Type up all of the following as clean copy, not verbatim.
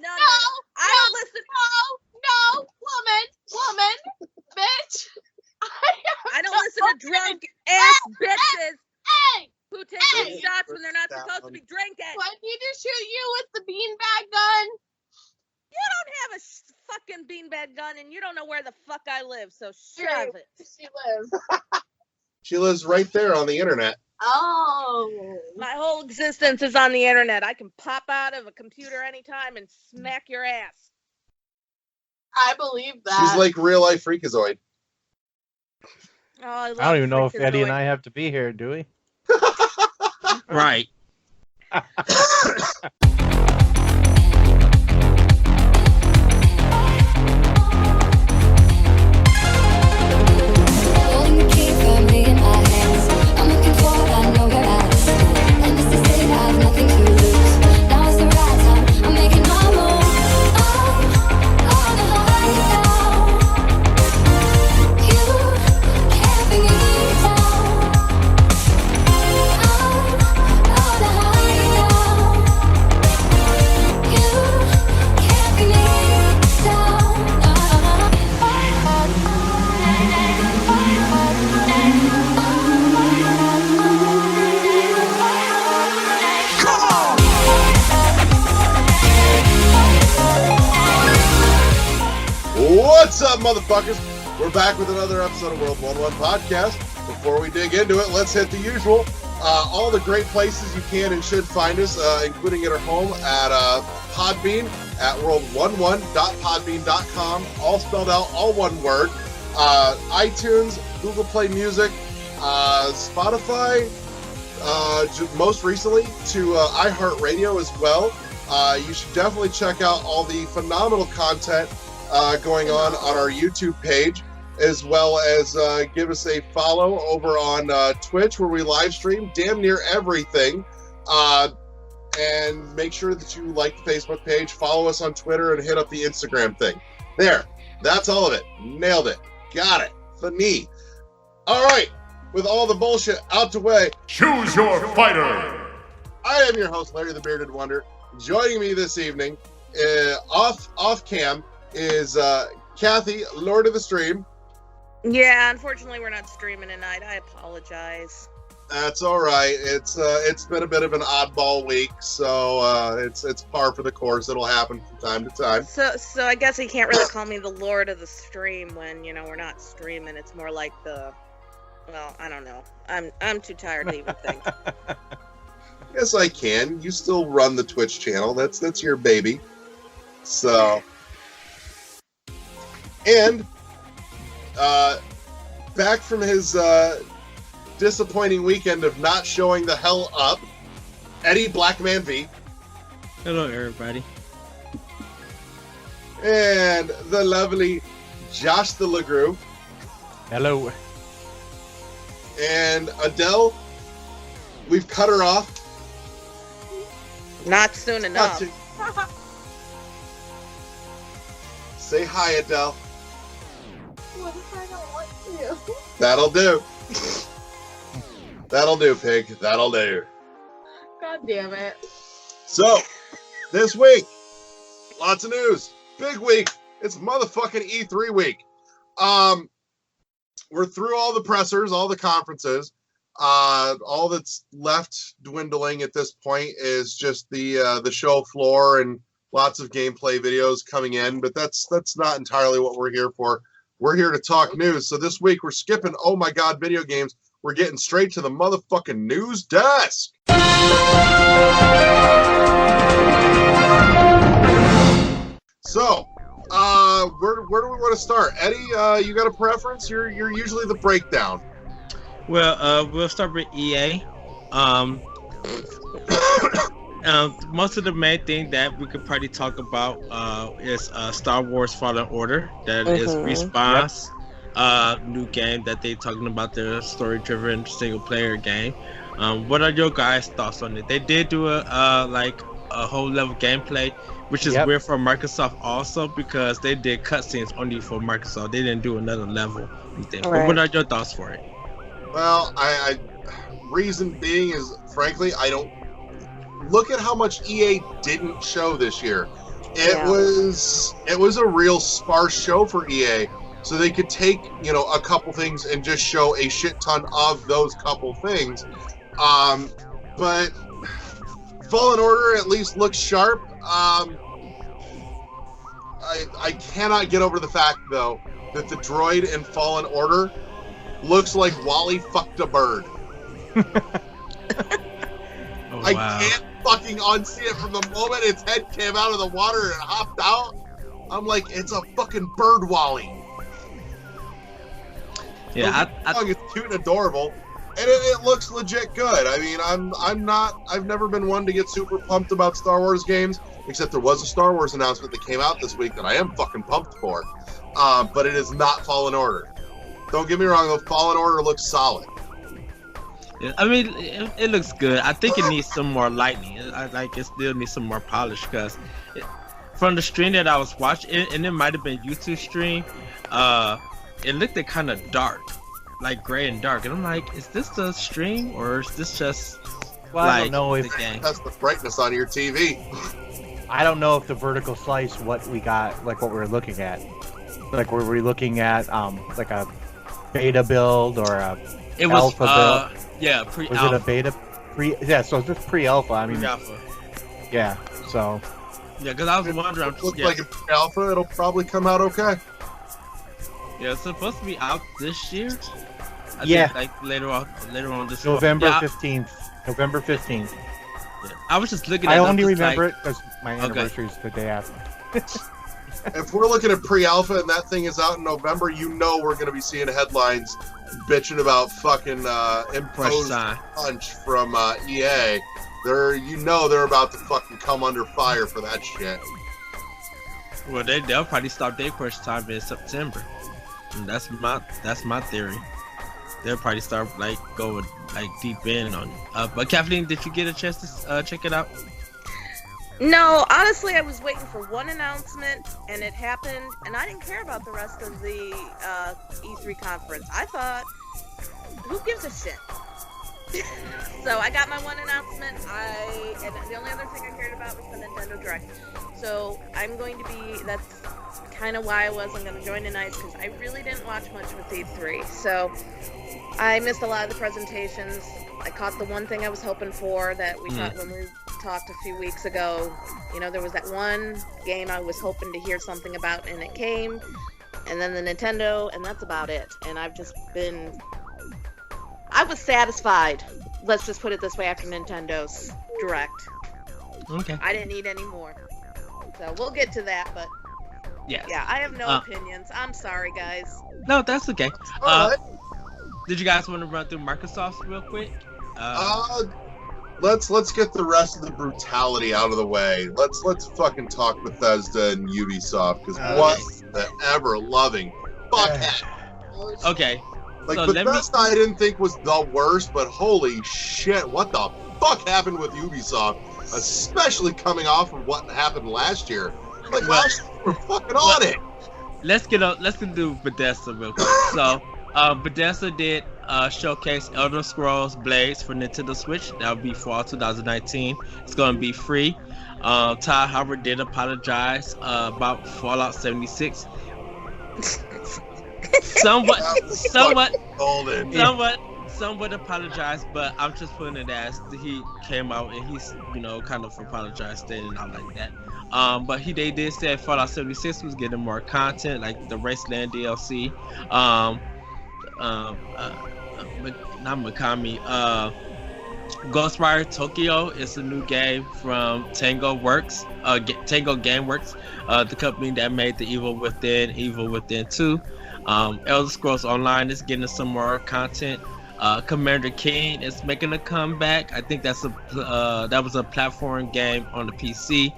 No. I don't listen. No, woman, bitch. I don't listen to drunk ass bitches Hey, who take shots when they're not supposed to be drinking. do I need to shoot you with the beanbag gun? You don't have a fucking beanbag gun, and you don't know where the fuck I live, so shove it. She lives. She lives right there on the internet. Oh. My whole existence is on the internet. I can pop out of a computer anytime and smack your ass. I believe that. She's like real life freakazoid. Oh, I don't even know if Freakazoid. Eddie and I have to be here, do we? Right. Holding the key firmly in my hands. I'm looking forward, I know where I stand. And Mr. City, I have nothing to lose. Now is the right time, I'm making my move. Oh, on the high down. You can't bring me down. Oh, on the high down. You can't bring me down. What's up, motherfuckers? We're back with another episode of World 1-1 Podcast. Before we dig into it, let's hit the usual. All the great places you can and should find us, including at our home at Podbean at world11.podbean.com, all spelled out, all one word. iTunes, Google Play Music, Spotify, most recently to iHeartRadio as well. You should definitely check out all the phenomenal content going on our YouTube page, as well as give us a follow over on Twitch, where we live stream damn near everything. And make sure that you like the Facebook page, follow us on Twitter, and hit up the Instagram thing. There, that's all of it. Nailed it. Got it. The knee. All right, with all the bullshit out the way, Choose your fighter! I am your host, Larry the Bearded Wonder. Joining me this evening, off cam, is Kathy, Lord of the Stream. Yeah, unfortunately, we're not streaming tonight. I apologize. That's all right. It's been a bit of an oddball week, so it's par for the course. It'll happen from time to time. So I guess he can't really call me the Lord of the Stream when we're not streaming. It's more like well, I don't know. I'm too tired to even think. Yes, I can. You still run the Twitch channel. That's your baby. So, and back from his disappointing weekend of not showing the hell up, Eddie Blackman V. Hello, everybody. And the lovely Josh the LeGroux. Hello. And Adele, we've cut her off. Not soon enough. Say hi, Adele. What if I don't want to? That'll do. That'll do, pig. That'll do. God damn it. So, this week, lots of news. Big week. It's motherfucking E3 week. We're through all the pressers, all the conferences. All that's left dwindling at this point is just the show floor and lots of gameplay videos coming in, but that's not entirely what we're here for. We're here to talk news. So this week we're skipping oh my god video games. We're getting straight to the motherfucking news desk. So, where do we want to start? Eddie, you got a preference? You're usually the breakdown. Well, we'll start with EA. Most of the main thing that we could probably talk about is Star Wars Fallen Order. That is Respawn's new game that they're talking about, the story-driven single-player game. What are your guys' thoughts on it? They did do a whole level gameplay, which is weird for Microsoft also, because they did cutscenes only for Microsoft. They didn't do another level. Right. But what are your thoughts for it? Well, I reason being is, frankly, I don't look at how much EA didn't show this year. It was a real sparse show for EA, so they could take a couple things and just show a shit ton of those couple things. But Fallen Order at least looks sharp. I cannot get over the fact though that the droid in Fallen Order looks like Wally fucked a bird. Oh, I wow. can't fucking unsee it from the moment its head came out of the water and it hopped out. I'm like, it's a fucking bird Wally. Yeah, It's cute and adorable, and it looks legit good. I mean, I've never been one to get super pumped about Star Wars games, except there was a Star Wars announcement that came out this week that I am fucking pumped for. But it is not Fallen Order. Don't get me wrong, though, Fallen Order looks solid. yeah, I mean, it looks good. I think it needs some more lightning. It still needs some more polish because from the stream that I was watching, and it might have been YouTube stream, it looked kind of dark, like gray and dark. And I'm like, is this the stream or is this just Well, I don't know the if game? That's the brightness on your TV. I don't know if the vertical slice what we got, like what we were looking at, like were we looking at like a beta build or a It was alpha build? yeah, Was it a pre-alpha. beta? Yeah, so it's just pre-alpha. I mean, Pre-alpha. yeah. So Yeah, because I was wondering. Looks Yeah, like it's alpha. It'll probably come out okay. yeah, it's supposed to be out this year. I Yeah. think, like later on this November yeah, 15th. November 15th. yeah. I was just looking at I it, I'm only just remember like, it because my Okay. anniversary is the day after. If we're looking at pre-alpha and that thing is out in November, we're going to be seeing headlines bitching about fucking Fresh imposed sign. punch from EA. They're about to fucking come under fire for that shit. Well, they'll probably start their first time in September. And that's my theory. They'll probably start going deep in on it. But Kathleen, did you get a chance to check it out? No, honestly, I was waiting for one announcement, and it happened, and I didn't care about the rest of the E3 conference. I thought, who gives a shit? So I got my one announcement. And the only other thing I cared about was the Nintendo Direct. So I'm going to be. That's kind of why I wasn't going to join tonight, because I really didn't watch much with E3. So I missed a lot of the presentations. I caught the one thing I was hoping for that we talked when we talked a few weeks ago. There was that one game I was hoping to hear something about, and it came. And then the Nintendo, and that's about it. And I was satisfied. Let's just put it this way after Nintendo's Direct. Okay. I didn't need any more. So we'll get to that, but Yeah. yeah, I have no opinions. I'm sorry, guys. No, that's okay. All right. Did you guys want to run through Microsoft real quick? Let's get the rest of the brutality out of the way. Let's fucking talk Bethesda and Ubisoft, because what the ever loving fuckhead. Okay. Like, So let me- Bethesda I didn't think was the worst, but holy shit, what the fuck happened with Ubisoft? Especially coming off of what happened last year. Like, last year, we're fucking on it. Let's do Bethesda real quick. So, Bethesda did showcase Elder Scrolls Blades for Nintendo Switch. That'll be fall 2019. It's gonna be free. Todd Howard did apologize about Fallout 76. somewhat apologized, but I'm just putting it as he came out and he's kind of apologized and all like that. But they did say Fallout 76 was getting more content, like the Raceland DLC. Not Mikami. Ghostwire Tokyo is a new game from Tango Gameworks, the company that made the Evil Within 2. Elder Scrolls Online is getting some more content. Commander King is making a comeback. I think that was a platform game on the PC.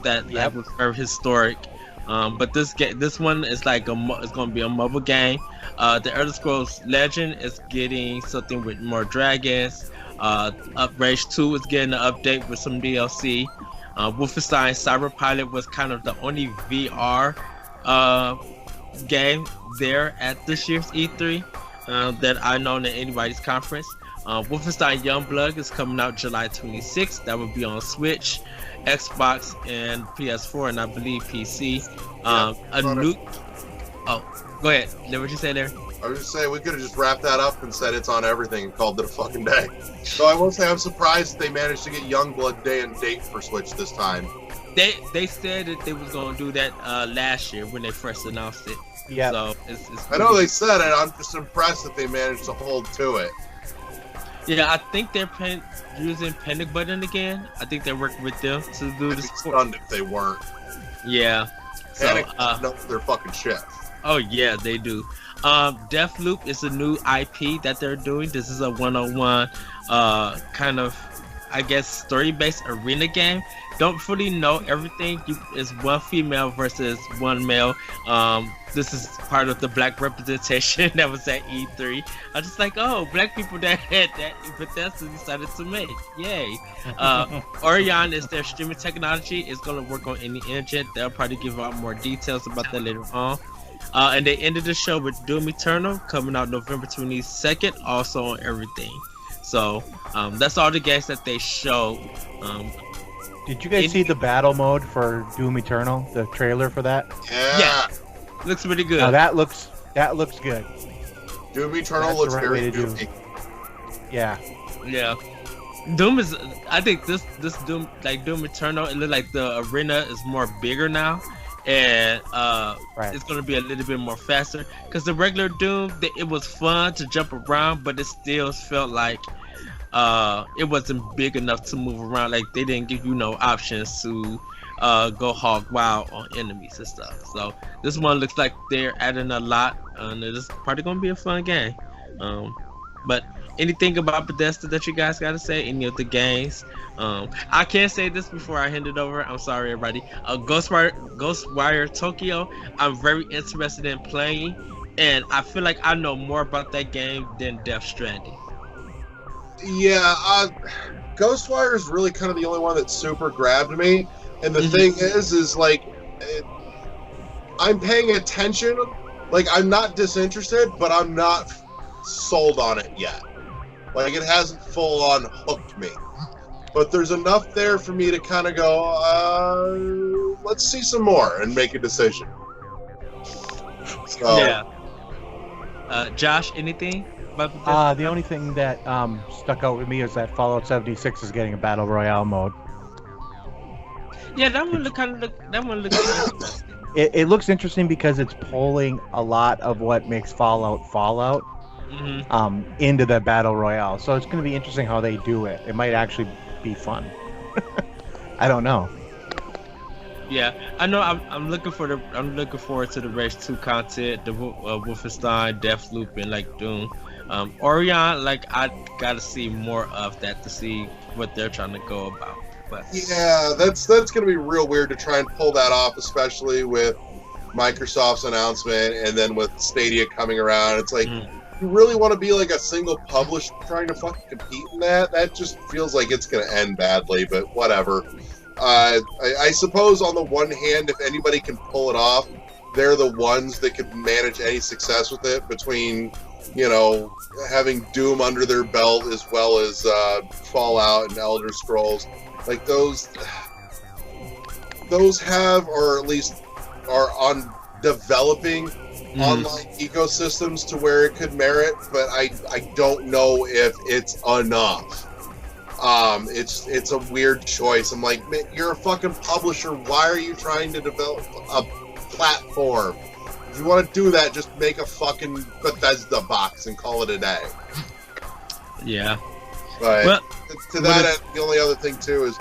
That was very historic. But this one is it's going to be a mobile game. The Elder Scrolls Legend is getting something with more dragons. Rage 2 is getting an update with some DLC. Wolfenstein Cyberpilot was kind of the only VR game there at this year's E3 that I know in anybody's conference. Wolfenstein Youngblood is coming out July 26th. That will be on Switch. Xbox and PS4, and I believe PC. Yeah, A new. Oh, go ahead. What you say there? I was just saying we could have just wrapped that up and said it's on everything and called it a fucking day. So I will say I'm surprised that they managed to get Youngblood day and date for Switch this time. They said that they was gonna do that last year when they first announced it. Yeah. So it's I know they said it. I'm just impressed that they managed to hold to it. Yeah, I think they're using Panic Button again. I think they're working with them to do I'd this. be stunned if they weren't. Yeah. So, Panic knows their fucking shit. oh yeah, they do. Deathloop is a new IP that they're doing. This is a one-on-one kind of, I guess, story-based arena game. Don't fully know everything. It's one female versus one male. This is part of the black representation that was at E3. I was just like, oh, black people that Bethesda decided to make. Yay. Orion is their streaming technology. It's going to work on any engine. They'll probably give out more details about that later on. And they ended the show with Doom Eternal coming out November 22nd, also on everything. So that's all the games that they showed. Did you guys see the battle mode for Doom Eternal? The trailer for that? Yeah. Looks pretty good. Now that looks good. Doom Eternal That's looks the right very way to do goofy. Yeah. Yeah. Doom is, I think this Doom, like Doom Eternal, it looks like the arena is more bigger now, and Right. it's gonna be a little bit more faster. Cause the regular Doom, it was fun to jump around, but it still felt like it wasn't big enough to move around. Like they didn't give you no options to go hog wild on enemies and stuff. So this one looks like they're adding a lot, and it's probably gonna be a fun game. But anything about Bethesda that you guys gotta say? Any of the games? I can't say this before I hand it over. I'm sorry, everybody. Ghostwire Tokyo. I'm very interested in playing, and I feel like I know more about that game than Death Stranding. Yeah, Ghostwire is really kind of the only one that super grabbed me. And the thing is like, I'm paying attention. Like, I'm not disinterested, but I'm not sold on it yet. Like, it hasn't full on hooked me. But there's enough there for me to kind of go, let's see some more and make a decision. So, Yeah. Josh, anything about Bethesda? The only thing that stuck out with me is that Fallout 76 is getting a battle royale mode. Yeah, that one looks interesting. It looks interesting because it's pulling a lot of what makes Fallout into the battle royale. So it's going to be interesting how they do it. It might actually be fun. I don't know. Yeah, I know. I'm looking forward to the Rage 2 content, the Wolfenstein, Deathloop, and like Doom. Orion, like I gotta see more of that to see what they're trying to go about. But yeah, that's going to be real weird to try and pull that off, especially with Microsoft's announcement and then with Stadia coming around. It's like, you really want to be like a single publisher trying to fucking compete in that? That just feels like it's going to end badly, but whatever. I suppose on the one hand, if anybody can pull it off, they're the ones that could manage any success with it, between, you know, having Doom under their belt as well as Fallout and Elder Scrolls. Like those have, or at least are on developing online ecosystems to where it could merit, but I don't know if it's enough. It's a weird choice. I'm like, man, you're a fucking publisher. Why are you trying to develop a platform? If you want to do that, just make a fucking Bethesda box and call it a day. yeah, But well, to that end, the only other thing too is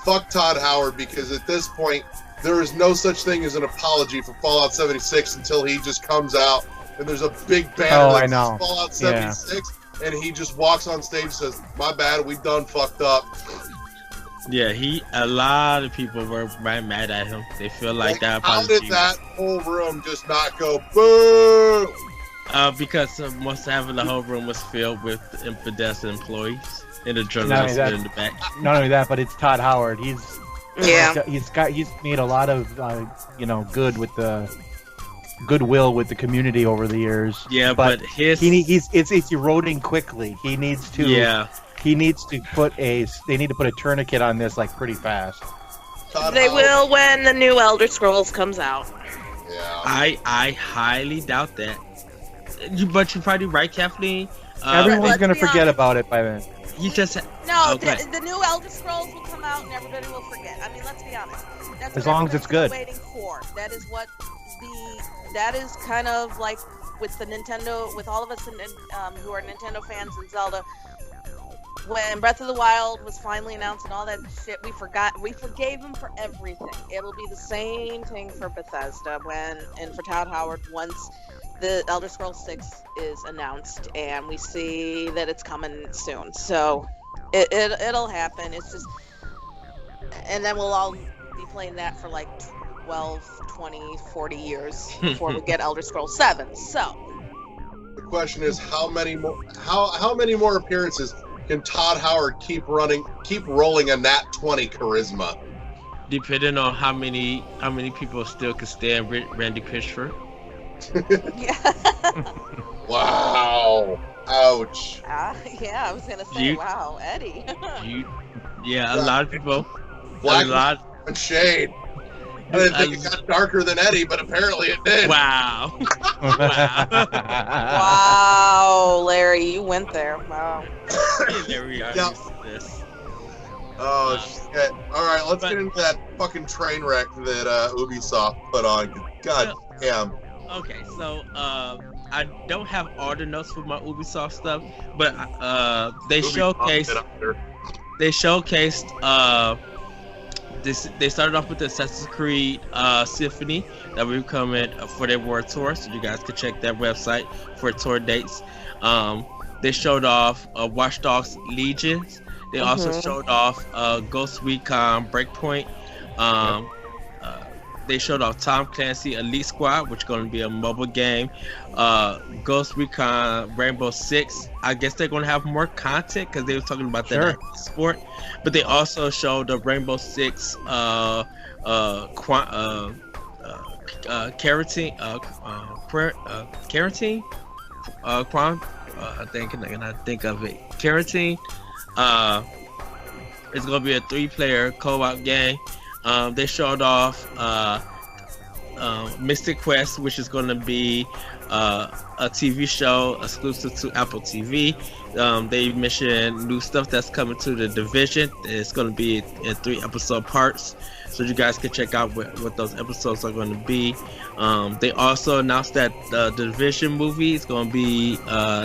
fuck Todd Howard, because at this point there is no such thing as an apology for Fallout 76 until he just comes out and there's a big banner I that know. says Fallout 76 and he just walks on stage and says, "My bad, we done fucked up." yeah, a lot of people were mad at him. They feel like that how apology. did that whole room just not go boo? Because most of the whole room was filled with Bethesda employees and the Not journalists only that- in the back. Not only that, but it's Todd Howard. He's made a lot of good with the goodwill with the community over the years. Yeah, but his it's eroding quickly. He needs to yeah. They need to put a tourniquet on this like pretty fast. They will when the new Elder Scrolls comes out. Yeah. I highly doubt that. But you're probably right, Kathleen. Everyone's let's gonna be forget honest. about it by then. You just No, okay. the new Elder Scrolls will come out and everybody will forget. I mean, let's be honest. That's As what long as it's everybody's good. been waiting for. That is kind of like with the Nintendo, with all of us who are Nintendo fans and Zelda. When Breath of the Wild was finally announced and all that shit, we forgave them for everything. It'll be the same thing for Bethesda and for Todd Howard once the Elder Scrolls 6 is announced and we see that it's coming soon. So it'll happen. It's just, and then we'll all be playing that for like 12, 20, 40 years before we get Elder Scrolls 7. So The question is, how many more appearances can Todd Howard keep rolling a nat 20 charisma? Depending on how many people still can stand Randy Pitchford. yeah. Wow. Ouch. Yeah, I was gonna say, wow, Eddie. A lot of people. Black a lot. and shade. I didn't think it got darker than Eddie, but apparently it did. Wow. Wow, Larry, you went there. Wow. There we are. Yep. This. Oh shit! All right, let's get into that fucking train wreck that Ubisoft put on. God damn. Okay, so I don't have all the notes for my Ubisoft stuff, but they showcased they started off with the Assassin's Creed Symphony that will be coming for their World Tour, so you guys can check their website for tour dates. They showed off Watch Dogs Legions. They also showed off Ghost Recon Breakpoint. They showed off Tom Clancy Elite Squad, which is going to be a mobile game. Ghost Recon Rainbow Six. I guess they're going to have more content because they were talking about that sport. But they also showed the Rainbow Six Carotene. I think of it. Carotene. It's going to be a 3-player co-op game. They showed off Mystic Quest, which is going to be a TV show exclusive to Apple TV. They mentioned new stuff that's coming to The Division. It's going to be in 3-episode parts, so you guys can check out what those episodes are going to be. They also announced that the Division movie is going to be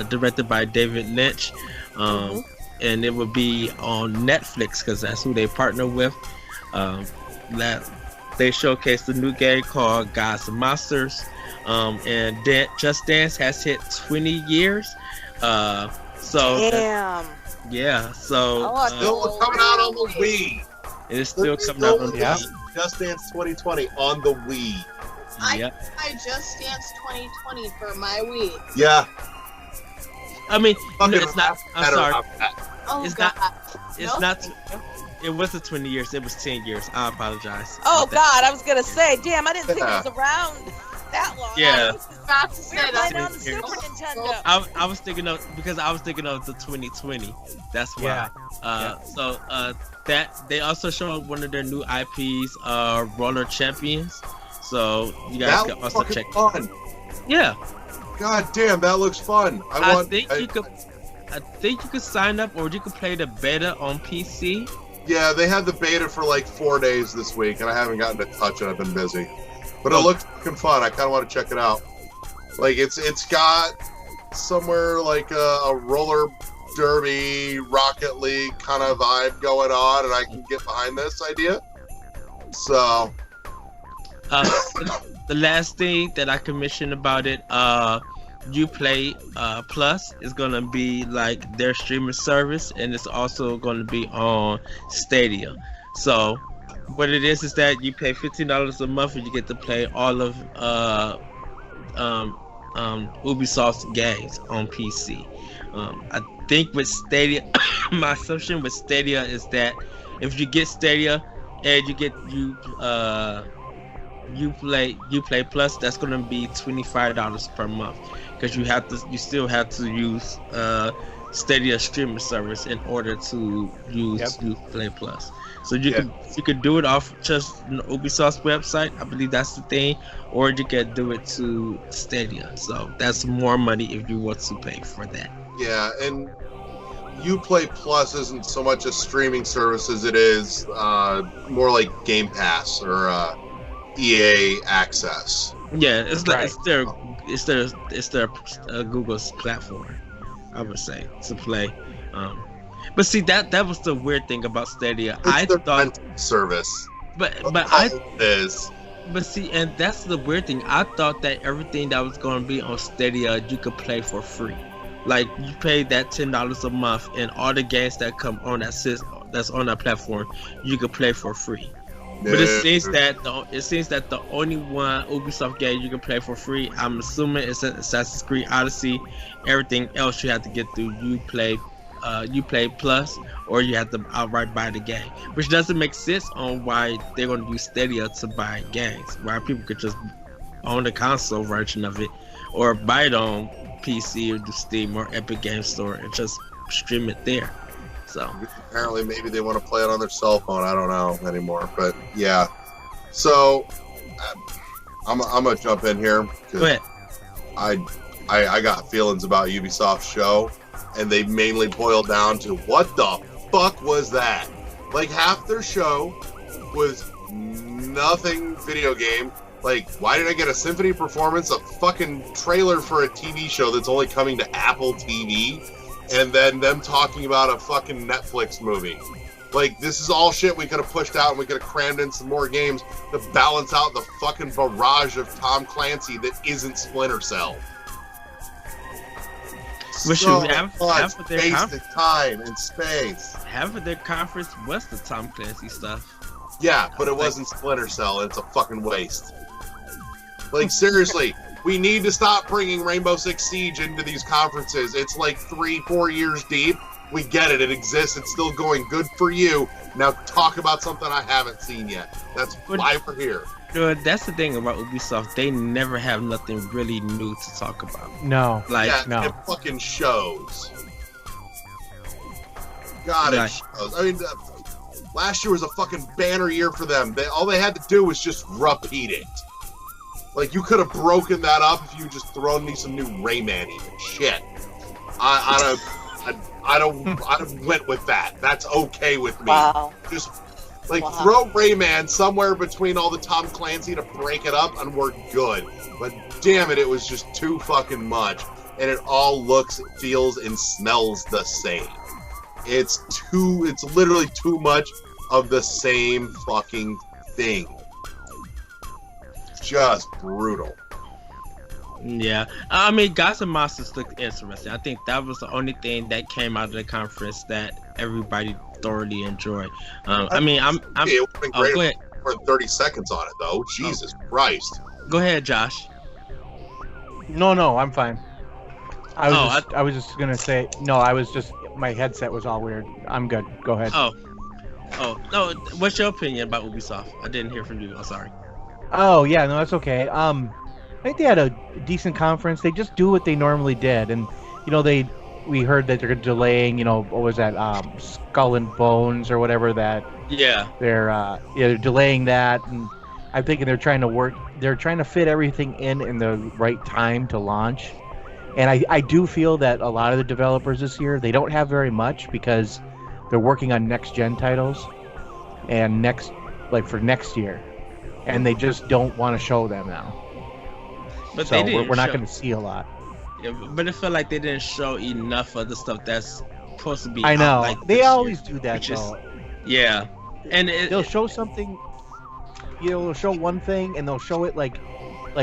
directed by David Lynch, and it will be on Netflix because that's who they partner with. They showcased the new game called Gods and Monsters, and Just Dance has hit 20 years. Damn. Still coming out on the Wii. It's still coming out on the Wii. Just Dance 2020 on the Wii. I Just Dance 2020 for my Wii. Yeah. I mean, it's not. I'm sorry. Oh, It's God. not. It's not. It wasn't 20 years. It was 10 years. I apologize. Oh about God, I was gonna say, damn, I didn't think it was around that long. Yeah. I was About to we were say playing that. on the Super Nintendo. I was thinking of the 2020. That's why. So that they also showed one of their new IPs, Roller Champions. So you guys can also check. Fun. Yeah. God damn, that looks fun. I think you could sign up, or you could play the beta on PC. Yeah, they had the beta for like 4 days this week, and I haven't gotten to touch it. I've been busy, but it looks fucking fun. I kind of want to check it out. Like it's got somewhere like a roller derby, Rocket League kind of vibe going on, and I can get behind this idea. So, the last thing that I can mention about it, Uplay Plus is gonna be like their streaming service, and it's also gonna be on Stadia. So what it is that you pay $15 a month and you get to play all of Ubisoft's games on PC. I think with Stadia, my assumption with Stadia is that if you get Stadia and you get Uplay Plus, that's gonna be $25 per month, because you still have to use Stadia streaming service in order to use Uplay Plus. So you could do it off just Ubisoft's website. I believe that's the thing, or you can do it to Stadia. So that's more money if you want to pay for that. Yeah, and Uplay Plus isn't so much a streaming service as it is more like Game Pass or EA Access. Yeah, it's their Google's platform, I would say, to play. But see, that was the weird thing about Stadia. I thought service, but see, and that's the weird thing. I thought that everything that was going to be on Stadia you could play for free. Like you pay that $10 a month, and all the games that come on that's on that platform, you could play for free. But it seems that the only one Ubisoft game you can play for free, I'm assuming, is Assassin's Creed Odyssey. Everything else you have to get through Uplay Plus, or you have to outright buy the game, which doesn't make sense on why they're going to use Stadia to buy games. Why people could just own the console version of it, or buy it on PC or the Steam or Epic Game Store and just stream it there. So apparently maybe they want to play it on their cell phone. I don't know anymore, but yeah. So I'm gonna jump in here because I got feelings about Ubisoft's show, and they mainly boil down to what the fuck was that? Like half their show was nothing video game. Like, why did I get a symphony performance, a fucking trailer for a TV show that's only coming to Apple TV, and then them talking about a fucking Netflix movie? Like, this is all shit we could have pushed out and we could have crammed in some more games to balance out the fucking barrage of Tom Clancy that isn't Splinter Cell. Which so half of their wasted time and space. Half of their conference was the Tom Clancy stuff. Yeah, but it wasn't Splinter Cell, and it's a fucking waste. Like, seriously, we need to stop bringing Rainbow Six Siege into these conferences. It's like 3-4 years deep. We get it. It exists. It's still going. Good for you. Now talk about something I haven't seen yet. That's why we're here. Dude, that's the thing about Ubisoft. They never have nothing really new to talk about. No. No. It fucking shows. God, it shows. I mean, last year was a fucking banner year for them. All they had to do was just repeat it. Like, you could have broken that up if you just thrown me some new Rayman even. Shit. I don't went with that. That's okay with me. Wow. Just, throw Rayman somewhere between all the Tom Clancy to break it up, and we're good. But damn it, it was just too fucking much. And it all looks, feels, and smells the same. It's literally too much of the same fucking thing. Just brutal. Yeah, I mean, Gods and Monsters looked interesting. I think that was the only thing that came out of the conference that everybody thoroughly enjoyed. I mean, it would have been great for 30 seconds on it, though. Jesus Christ. Go ahead, Josh. No, I'm fine. I was just gonna say my headset was all weird. I'm good. Go ahead. Oh, no. What's your opinion about Ubisoft? I didn't hear from you. I'm sorry. Oh yeah, no, that's okay. I think they had a decent conference. They just do what they normally did, and we heard that they're delaying. What was that? Skull and Bones or whatever that. Yeah. They're delaying that, and I'm thinking they're trying to fit everything in the right time to launch. And I do feel that a lot of the developers this year, they don't have very much because they're working on next gen titles and for next year, and they just don't want to show them now. But so we're not going to see a lot. Yeah, but it felt like they didn't show enough of the stuff that's supposed to be. I know they always do that though. Yeah, and they'll show something. They'll show one thing and they'll show it like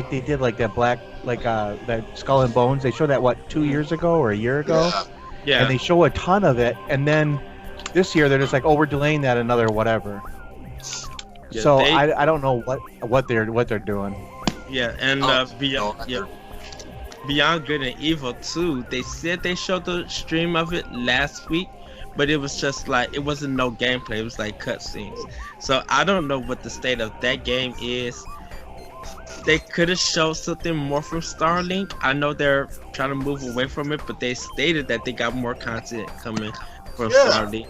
they did that Skull and Bones. They showed that 2 years ago or a year ago. Yeah. And they show a ton of it, and then this year they're just like, we're delaying that another whatever. Yeah, so I don't know what they're doing. Yeah, and Beyond Good and Evil 2, they said they showed the stream of it last week, but it was just it wasn't no gameplay. It was like cutscenes. So I don't know what the state of that game is. They could have showed something more from Starlink. I know they're trying to move away from it, but they stated that they got more content coming from Starlink.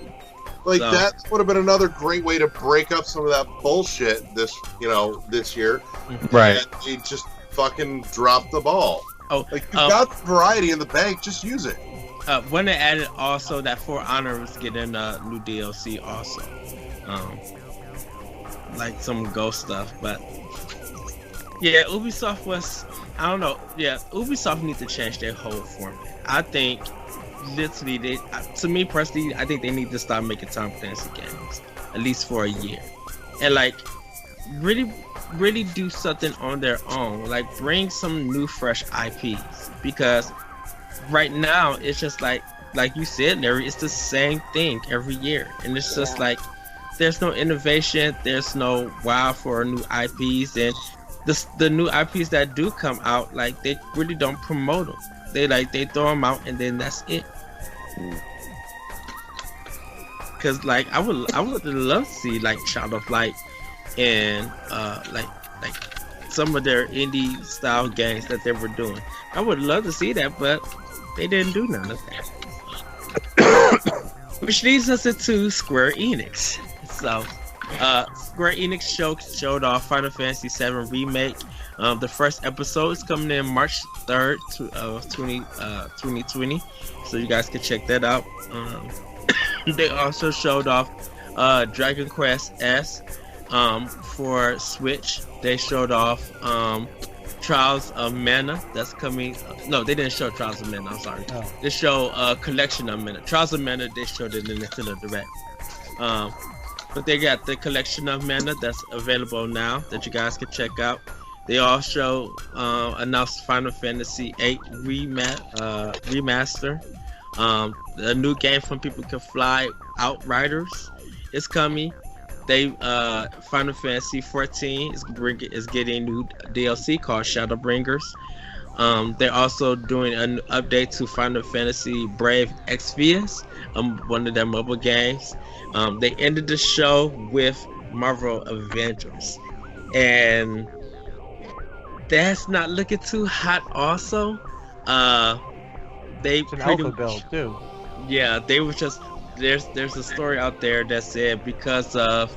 Like So- that would have been another great way to break up some of that bullshit this year. Right. And they just fucking dropped the ball. Oh, Like you got the variety in the bank, just use it. when they added also that For Honor was getting new DLC also, like some ghost stuff. But yeah, Ubisoft was, I don't know. Yeah, Ubisoft needs to change their whole format. I think literally to me personally, I think they need to start making Tom Clancy games at least for a year, and like really do something on their own. Like bring some new fresh IPs, because right now it's just like you said, Larry, it's the same thing every year, and it's just like there's no innovation, there's no wow for new IPs, and the new IPs that do come out, like they really don't promote them. They throw them out and then that's it. Cause like I would love to see like Child of Light and like some of their indie style games that they were doing. I would love to see that, but they didn't do none of that. Which leads us into Square Enix. So Square Enix showed off Final Fantasy VII Remake. The first episode is coming in March 3rd, 2020. So you guys can check that out. They also showed off Dragon Quest S for Switch. They showed off Trials of Mana that's coming. No, they didn't show Trials of Mana. I'm sorry. Oh. They show Collection of Mana. Trials of Mana they showed it in the Nintendo Direct. But they got the Collection of Mana that's available now that you guys can check out. They also announced Final Fantasy VIII remaster. A new game from People Can Fly, Outriders, is coming. Final Fantasy 14 is getting new DLC called Shadowbringers. They're also doing an update to Final Fantasy Brave Exvius, one of their mobile games. They ended the show with Marvel Avengers, and that's not looking too hot. Also, It's an alpha build too. Yeah, they were just there's a story out there that said because of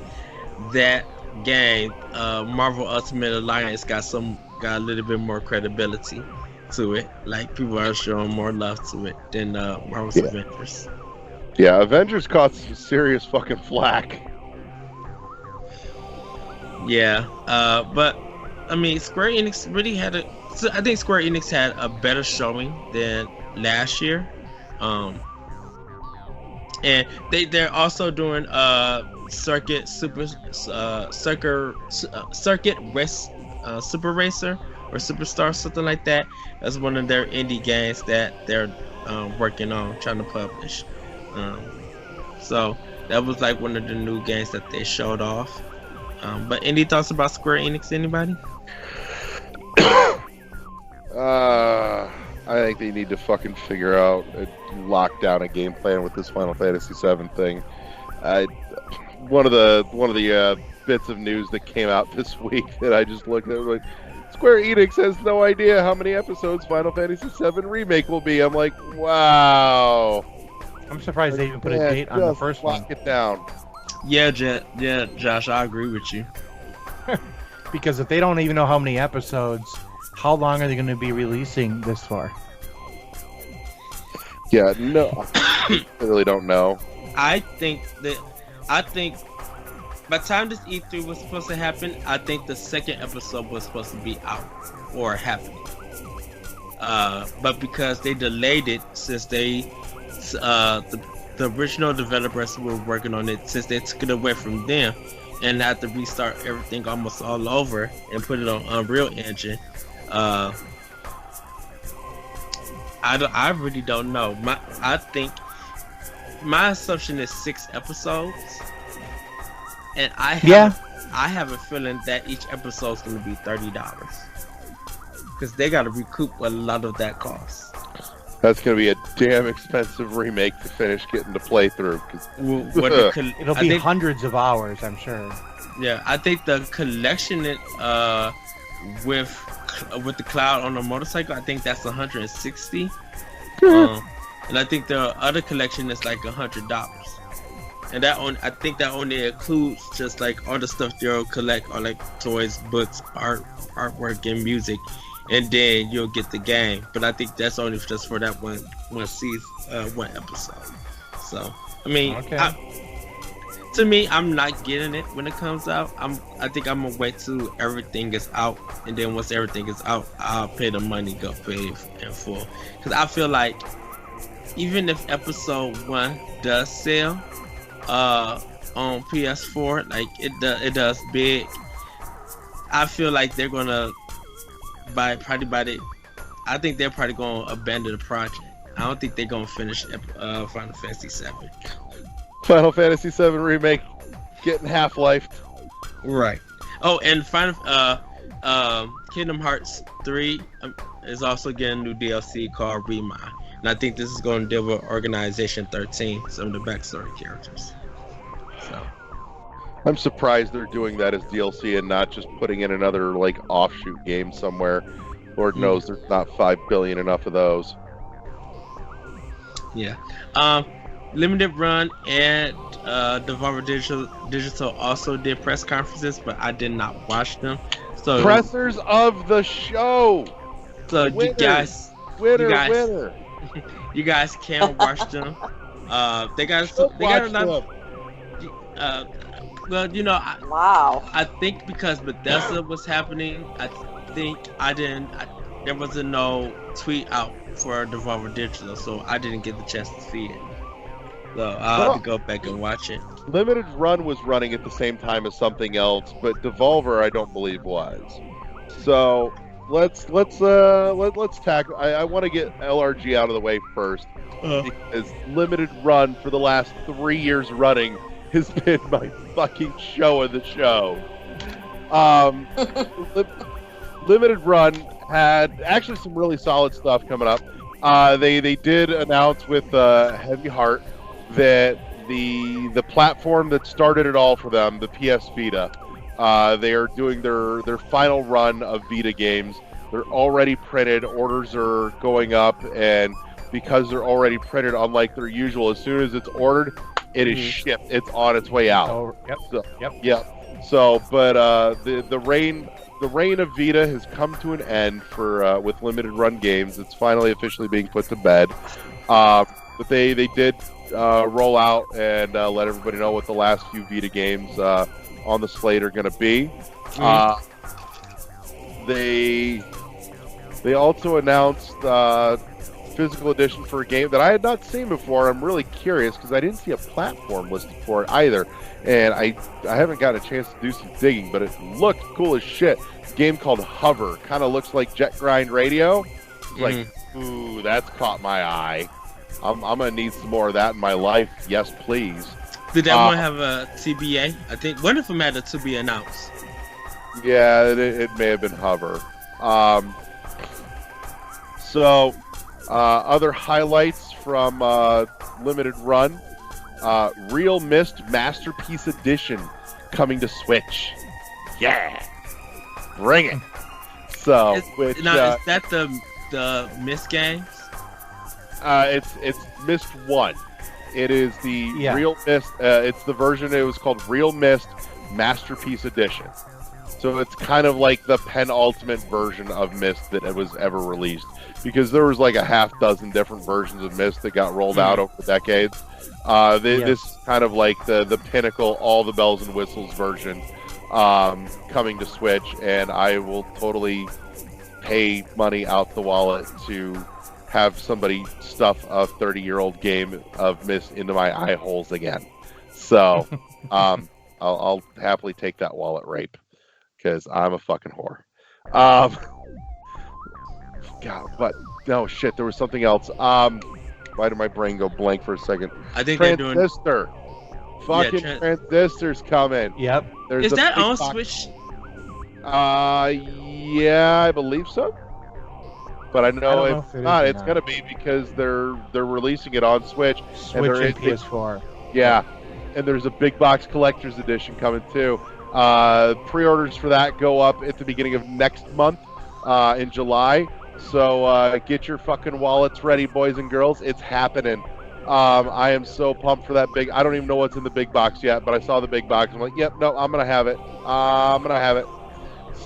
that game, Marvel Ultimate Alliance got a little bit more credibility to it. Like people are showing more love to it than Marvel's Avengers. Yeah, Avengers caught some serious fucking flack. Yeah, but I mean, Square Enix really had I think Square Enix had a better showing than last year. And they're also doing Circuit West Super Racer or Superstar, something like that. That's one of their indie games that they're working on trying to publish. So that was like one of the new games that they showed off. But any thoughts about Square Enix, anybody? I think they need to fucking figure out lock down a game plan with this Final Fantasy VII thing. One of the bits of news that came out this week that I just looked at, like, Square Enix has no idea how many episodes Final Fantasy VII Remake will be. I'm like, wow. I'm surprised they even put a date on the first one. Lock it down. Yeah, Josh, I agree with you. Because if they don't even know how many episodes, how long are they going to be releasing this for? Yeah, no, I really don't know. I think by the time this E3 was supposed to happen, I think the second episode was supposed to be out or happening. But because they delayed it, since the original developers who were working on it, since they took it away from them and had to restart everything almost all over and put it on Unreal Engine, I really don't know. I think my assumption is 6 episodes, and I have a feeling that each episode is going to be $30 because they got to recoup a lot of that cost. That's going to be a damn expensive remake to finish getting to play through. It'll be hundreds of hours, I'm sure. Yeah, I think the collection with the Cloud on the motorcycle, I think that's 160. And I think the other collection is like $100. and I think that only includes just like all the stuff they'll collect, or like toys, books, artwork, and music, and then you'll get the game. But I think that's only just for that one season, one episode. So I mean, Okay. to me, I'm not getting it when it comes out. I think I'm gonna wait till everything is out, and then once everything is out, I'll pay the money, go pay in full. Because I feel like even if episode 1 does sell on PS4, like it does big, I feel like they're gonna I think they're probably gonna abandon the project. I don't think they're gonna finish Final Fantasy VII. Final Fantasy VII Remake getting Half-Life. Right. Oh, and Kingdom Hearts 3 is also getting a new DLC called Remind. And I think this is going to deal with Organization 13, some of the backstory characters. So I'm surprised they're doing that as DLC and not just putting in another like offshoot game somewhere. Lord knows there's not 5 billion enough of those. yeah. Limited Run and Devolver Digital also did press conferences, but I did not watch them. So Pressers of the show. So Winner. Winner. You guys can watch them. They got enough. Well, you know, Wow. I think because Bethesda was happening, I think there wasn't no tweet out for Devolver Digital, so I didn't get the chance to see it. So I'll have to go back and watch it. Limited Run was running at the same time as something else, but Devolver I don't believe was. So let's tackle. I want to get LRG out of the way first, because Limited Run for the last 3 years running has been my fucking show of the show. Limited Run had actually some really solid stuff coming up. They did announce with Heavy Heart that the platform that started it all for them, the PS Vita, they are doing their final run of Vita games. They're already printed, orders are going up, and because they're already printed, unlike their usual, as soon as it's ordered, it is shipped. It's on its way out. Oh, yep. So, Yep. yeah. So, but the reign of Vita has come to an end for with Limited Run games. It's finally officially being put to bed. But they did roll out and let everybody know what the last few Vita games on the slate are going to be. They also announced physical edition for a game that I had not seen before. I'm really curious because I didn't see a platform listed for it either, and I haven't got a chance to do some digging, but it looked cool as shit. A game called Hover, kind of looks like Jet Grind Radio. Like, ooh, that's caught my eye. I'm gonna need some more of that in my life. Yes, please. Did that one have a TBA? I think one of them had a to be announced. Yeah, it may have been Hover. So, other highlights from Limited Run. Real Mist Masterpiece Edition coming to Switch. Yeah! Bring it! So, Is that the Mist games? It's Mist 1. It is the Yeah. Real Mist. It's the version, it was called Real Mist Masterpiece Edition. So it's kind of like the penultimate version of Mist that was ever released. Because there was like a half dozen different versions of Mist that got rolled out over the decades. This is kind of like the pinnacle, all the bells and whistles version coming to Switch. And I will totally pay money out the wallet to have somebody stuff a 30-year-old game of Mist into my eye holes again. So I'll happily take that wallet rape because I'm a fucking whore. God, what? No, shit, there was something else. Why did my brain go blank for a second? I think they're doing. Transistor. Fucking Transistor's coming. Yep. There's Is a that big on box- Switch? Yeah, I believe so. But I know don't know it's if it is not. or It's not. gonna be because they're releasing it on Switch. Switch there and is- PS4. Yeah, and there's a big box collector's edition coming too. Pre-orders for that go up at the beginning of next month, in July. So get your fucking wallets ready, boys and girls. It's happening. I am so pumped for that big. I don't even know what's in the big box yet, but I saw the big box. I'm like, yep, no, I'm gonna have it. I'm gonna have it.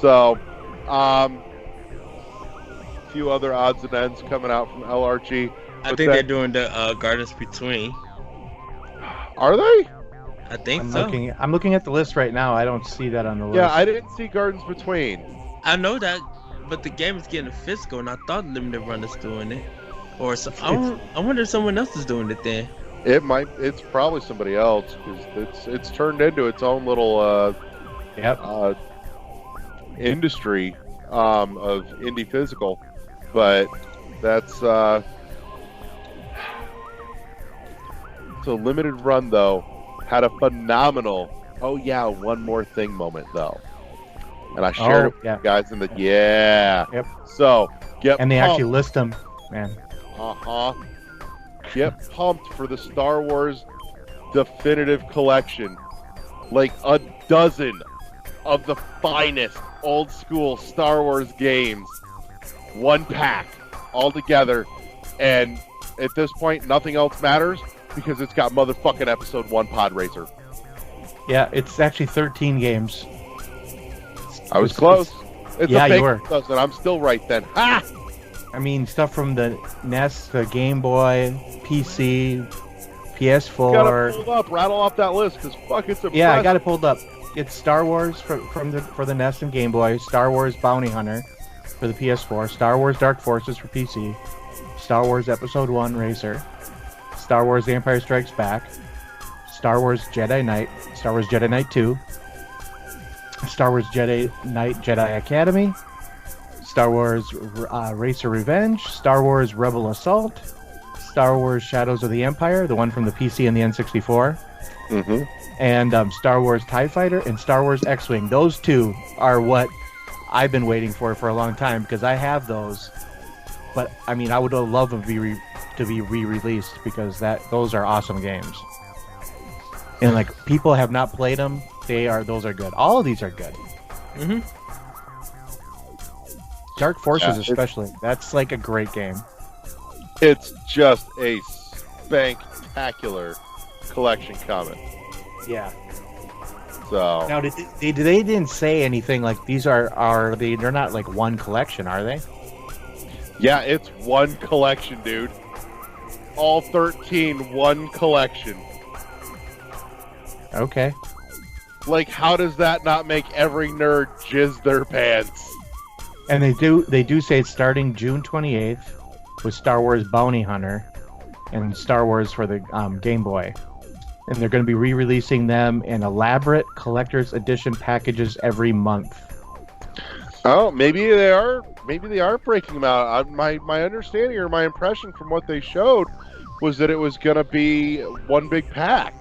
So, a few other odds and ends coming out from LRG. I think they're doing the Gardens Between. Are they? I think I'm so. looking at the list right now. I don't see that on the list. Yeah, I didn't see Gardens Between. I know that, but the game is getting physical, and I thought Limited Run is doing it. Or so, I wonder if someone else is doing it then. It's probably somebody else because it's turned into its own little industry of indie physical, but that's so Limited Run though had a phenomenal one more thing moment though, and I shared it with you guys in the so get and they pumped. actually list them, man. Get pumped for the Star Wars Definitive Collection. Like a dozen of the finest old school Star Wars games. One pack all together. And at this point, nothing else matters because it's got motherfucking Episode 1 Pod Racer. Yeah, it's actually 13 games. I was close. It's yeah, a fake you were. close, and I'm still right then. Ha! I mean, stuff from the NES, the Game Boy, PC, PS4. You gotta pull it up, rattle off that list, because fuck, it's impressive. Yeah, I got it pulled up. It's Star Wars for the NES and Game Boy, Star Wars Bounty Hunter for the PS4, Star Wars Dark Forces for PC, Star Wars Episode 1 Racer, Star Wars The Empire Strikes Back, Star Wars Jedi Knight, Star Wars Jedi Knight 2, Star Wars Jedi Knight Jedi Academy, Star Wars Racer Revenge, Star Wars Rebel Assault, Star Wars Shadows of the Empire, the one from the PC and the N64, and Star Wars TIE Fighter and Star Wars X-Wing. Those two are what I've been waiting for a long time because I have those. But I mean, I would love them to be re-released because those are awesome games. And like people have not played them, those are good. All of these are good. Dark Forces especially. That's like a great game. It's just a spectacular collection coming. Yeah. So Now, they didn't say anything like these they're not like one collection, are they? yeah, it's one collection, dude. All 13, one collection. Okay. Like, how does that not make every nerd jizz their pants? And they do say it's starting June 28th with Star Wars Bounty Hunter and Star Wars for the Game Boy. And they're going to be re-releasing them in elaborate collector's edition packages every month. Oh, maybe they are breaking them out. My understanding or my impression from what they showed was that it was going to be one big pack.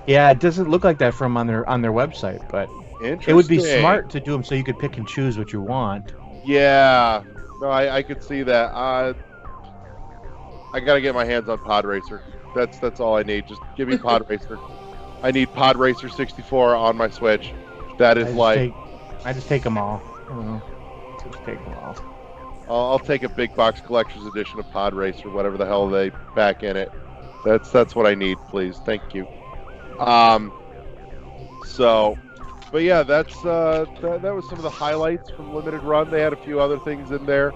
Yeah, it doesn't look like that from on their website, but it would be smart to do them so you could pick and choose what you want. Yeah, no, I could see that. I got to get my hands on Pod Racer. That's all I need. Just give me Pod Racer. I need Pod Racer 64 on my Switch. That is I just take them all. Just take them all. I'll take a big box collector's edition of Pod Racer, whatever the hell they back in it. That's what I need, please. Thank you. But yeah, that was some of the highlights from Limited Run. They had a few other things in there.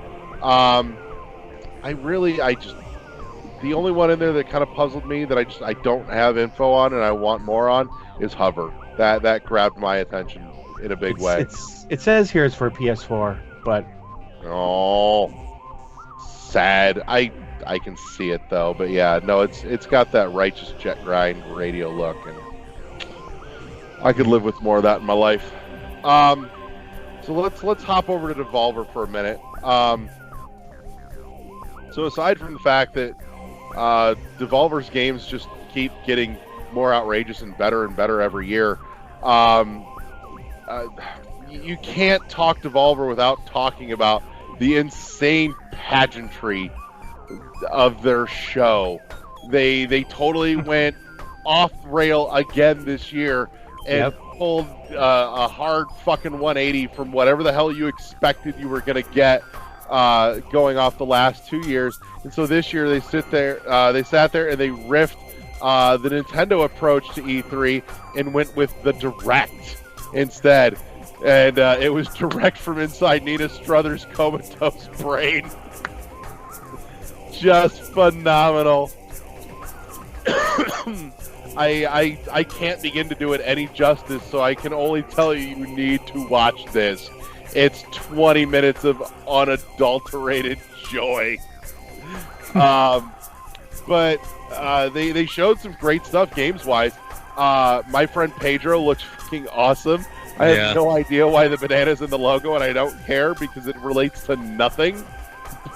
The only one in there that kind of puzzled me that I don't have info on and I want more on is Hover. That grabbed my attention in a big way. It says here it's for PS4, but sad. I can see it though, but yeah, no, it's got that Righteous Jet Grind radio look, and I could live with more of that in my life. So let's hop over to Devolver for a minute. So aside from the fact that Devolver's games just keep getting more outrageous and better every year, you can't talk Devolver without talking about the insane pageantry of their show. They totally went off rail again this year and pulled a hard fucking 180 from whatever the hell you expected you were gonna get going off the last 2 years. And so this year they sat there and they riffed the Nintendo approach to E3 and went with the Direct instead. And it was direct from inside Nina Struthers' comatose brain. Just phenomenal. I can't begin to do it any justice, so I can only tell you you need to watch this. It's 20 minutes of unadulterated joy. But they showed some great stuff games-wise. My friend Pedro looks fucking awesome. I have no idea why the banana's in the logo, and I don't care because it relates to nothing.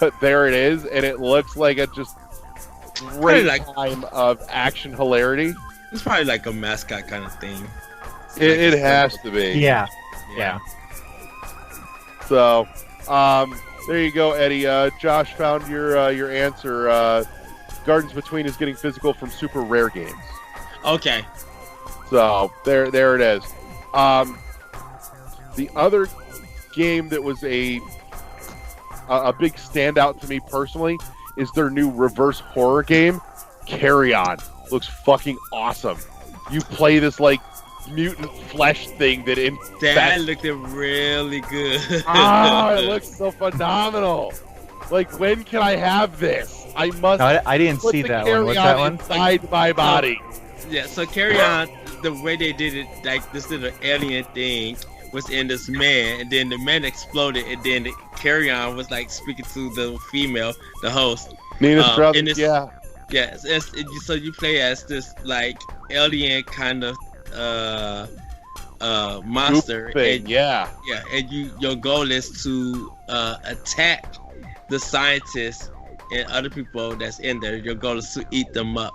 But there it is, and it looks like a just great time of action hilarity. It's probably like a mascot kind of thing. It has to be. Yeah. So, there you go, Eddie. Josh found your answer. Gardens Between is getting physical from Super Rare Games. Okay. So there it is. The other game that was a big standout to me personally is their new reverse horror game, Carry On. Looks fucking awesome. You play this like mutant flesh thing that that looked really good. It looks so phenomenal. Like, when can I have this? I must. No, I didn't put see the that Carry one. What's On that one? inside my body. Yeah, so Carry On, the way they did it, like this little alien thing was in this man, and then the man exploded, and then the Carry On was like speaking to the female, the host. Nina Struthers, yeah. Yes, so you play as this like alien kind of monster. Thing, yeah, and your goal is to attack the scientists and other people that's in there. Your goal is to eat them up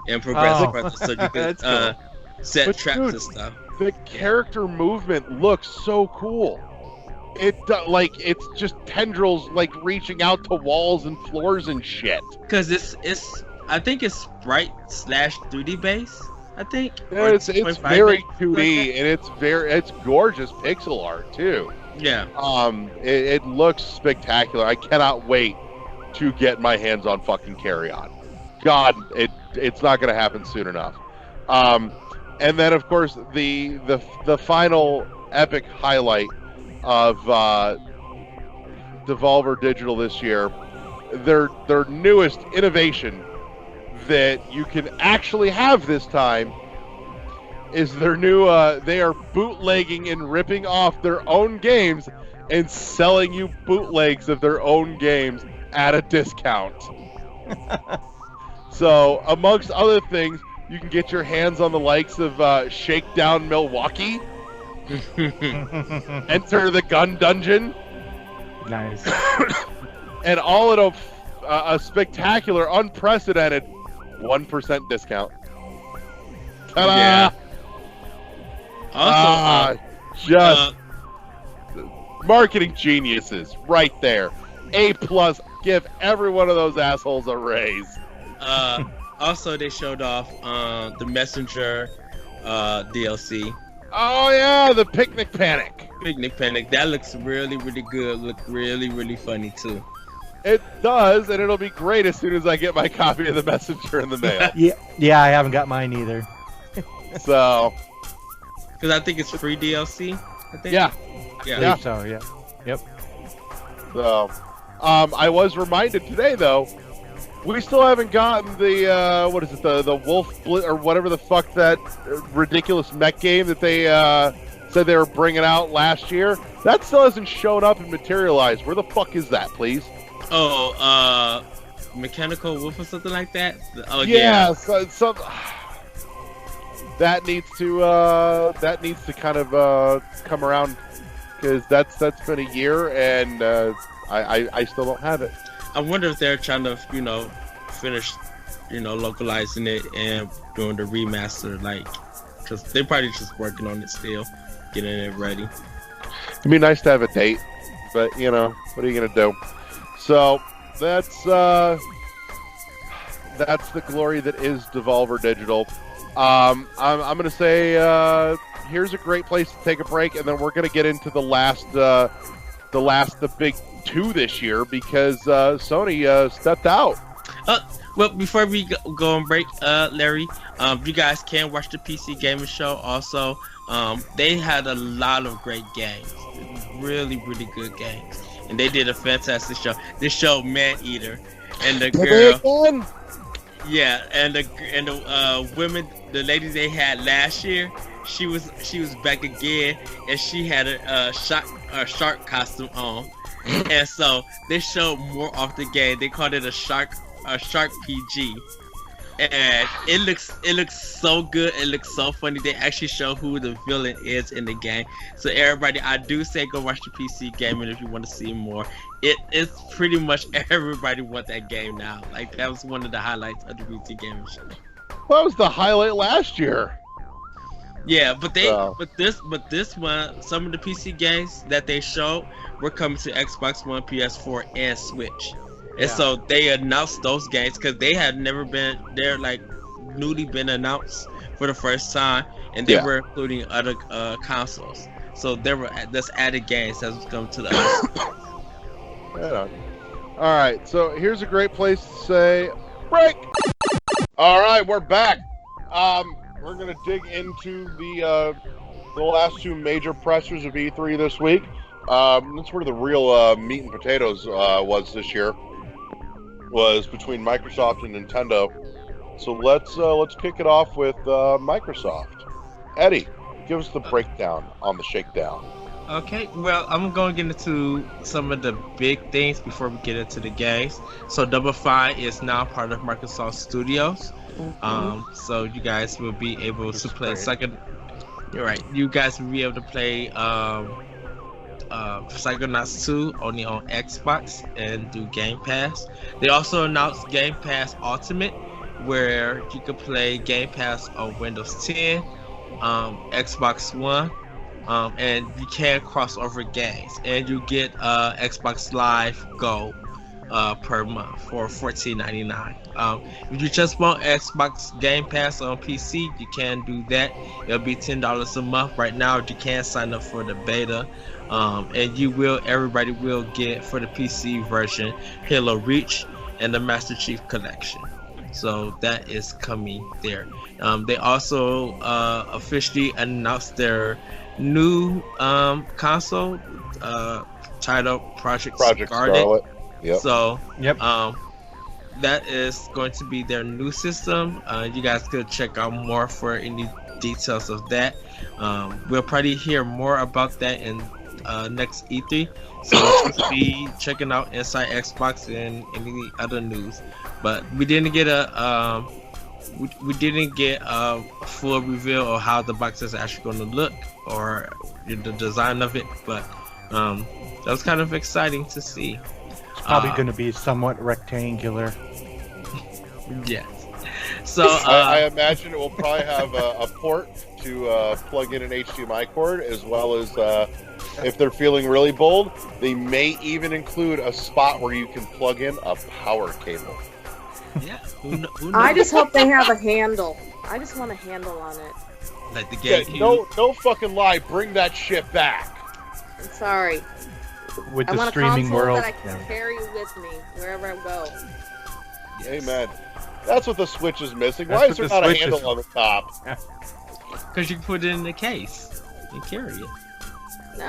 and progress further, so you can cool. Set traps and stuff. The character movement looks so cool. It's just tendrils like reaching out to walls and floors and shit. Because I think it's Sprite / 3D base. I think it's very 2D and it's gorgeous pixel art too. Yeah. It looks spectacular. I cannot wait to get my hands on fucking Carry On. God, it's not going to happen soon enough. And then of course the final epic highlight of Devolver Digital this year, their newest innovation that you can actually have this time is their new they are bootlegging and ripping off their own games and selling you bootlegs of their own games at a discount. So amongst other things, you can get your hands on the likes of Shakedown Milwaukee. Enter the Gun Dungeon. Nice. And all at a spectacular, unprecedented 1% discount. Ta-da! Yeah. Also, just marketing geniuses right there. A+. Give every one of those assholes a raise. Also, they showed off the Messenger DLC. Oh yeah, the Picnic Panic. Picnic Panic. That looks really, really good. Look really, really funny too. It does, and it'll be great as soon as I get my copy of the Messenger in the mail. Yeah, I haven't got mine either. So, because I think it's free DLC. I think. Yeah. So yeah. Yep. So, I was reminded today though, we still haven't gotten the what is it, the Wolf or whatever the fuck that ridiculous mech game that they said they were bringing out last year. That still hasn't shown up and materialized. Where the fuck is that, please? Oh, Mechanical Wolf or something like that. Oh yeah. So that needs to kind of come around, because that's been a year and I still don't have it. I wonder if they're trying to, finish, localizing it and doing the remaster, because they're probably just working on it still, getting it ready. It'd be nice to have a date, but what are you gonna do? So that's the glory that is Devolver Digital. I'm gonna say here's a great place to take a break, and then we're gonna get into the 2 this year because Sony stepped out. Well, before we go on break, Larry, you guys can watch the PC Gaming Show. Also, they had a lot of great games, really, really good games, and they did a fantastic show. This show, Man Eater, and the girl, yeah, and the women, the lady they had last year, she was back again, and she had a shark costume on, and so they showed more off the game. They called it a shark PG, and it looks so good. It looks so funny. They actually show who the villain is in the game. So everybody, I do say go watch the PC Gaming if you want to see more. It's pretty much everybody want that game now. Like, that was one of the highlights of the PC Gaming Show. Well, that was the highlight last year. Yeah, but this one, some of the PC games that they showed were coming to Xbox One, PS4, and Switch. And so they announced those games because they had never been, they're like newly been announced for the first time, and they were including other consoles. So there were this added games that was coming to the Right on. All right, so here's a great place to say break. All right, we're back. We're gonna dig into the last 2 major pressers of E3 this week. That's where the real meat and potatoes was this year. Was between Microsoft and Nintendo. So let's kick it off with Microsoft. Eddie, give us the breakdown on the shakedown. Okay, well, I'm going to get into some of the big things before we get into the games. So Double Fine is now part of Microsoft Studios. So you guys will be able to play second. You're right. You guys will be able to play Psychonauts 2 only on Xbox and do Game Pass. They also announced Game Pass Ultimate, where you can play Game Pass on Windows 10, Xbox One, and you can cross over games, and you get Xbox Live Gold per month for $14.99. If you just want Xbox Game Pass on PC, you can do that. It'll be $10 a month. Right now, you can sign up for the beta, and everybody will get for the PC version Halo Reach and the Master Chief Collection. So that is coming there. They also officially announced their new console titled Project Scarlet. Yep. So that is going to be their new system. You guys could check out more for any details of that. We'll probably hear more about that in next E3. So just be checking out Inside Xbox and any other news. But we didn't get a full reveal of how the box is actually going to look or the design of it. But that was kind of exciting to see. It's probably going to be somewhat rectangular. Yes. So I imagine it will probably have a port to plug in an HDMI cord, as well as if they're feeling really bold, they may even include a spot where you can plug in a power cable. Yeah. Who knows? I just hope they have a handle. I just want a handle on it. Like the game. Yeah, no fucking lie. Bring that shit back. I'm sorry. With I the want streaming a console world. that I can carry with me wherever I go. Yes. Amen. That's what the Switch is missing. That's Why is what there the not a Switch handle is- on the top? Because you can put it in the case and carry it. No.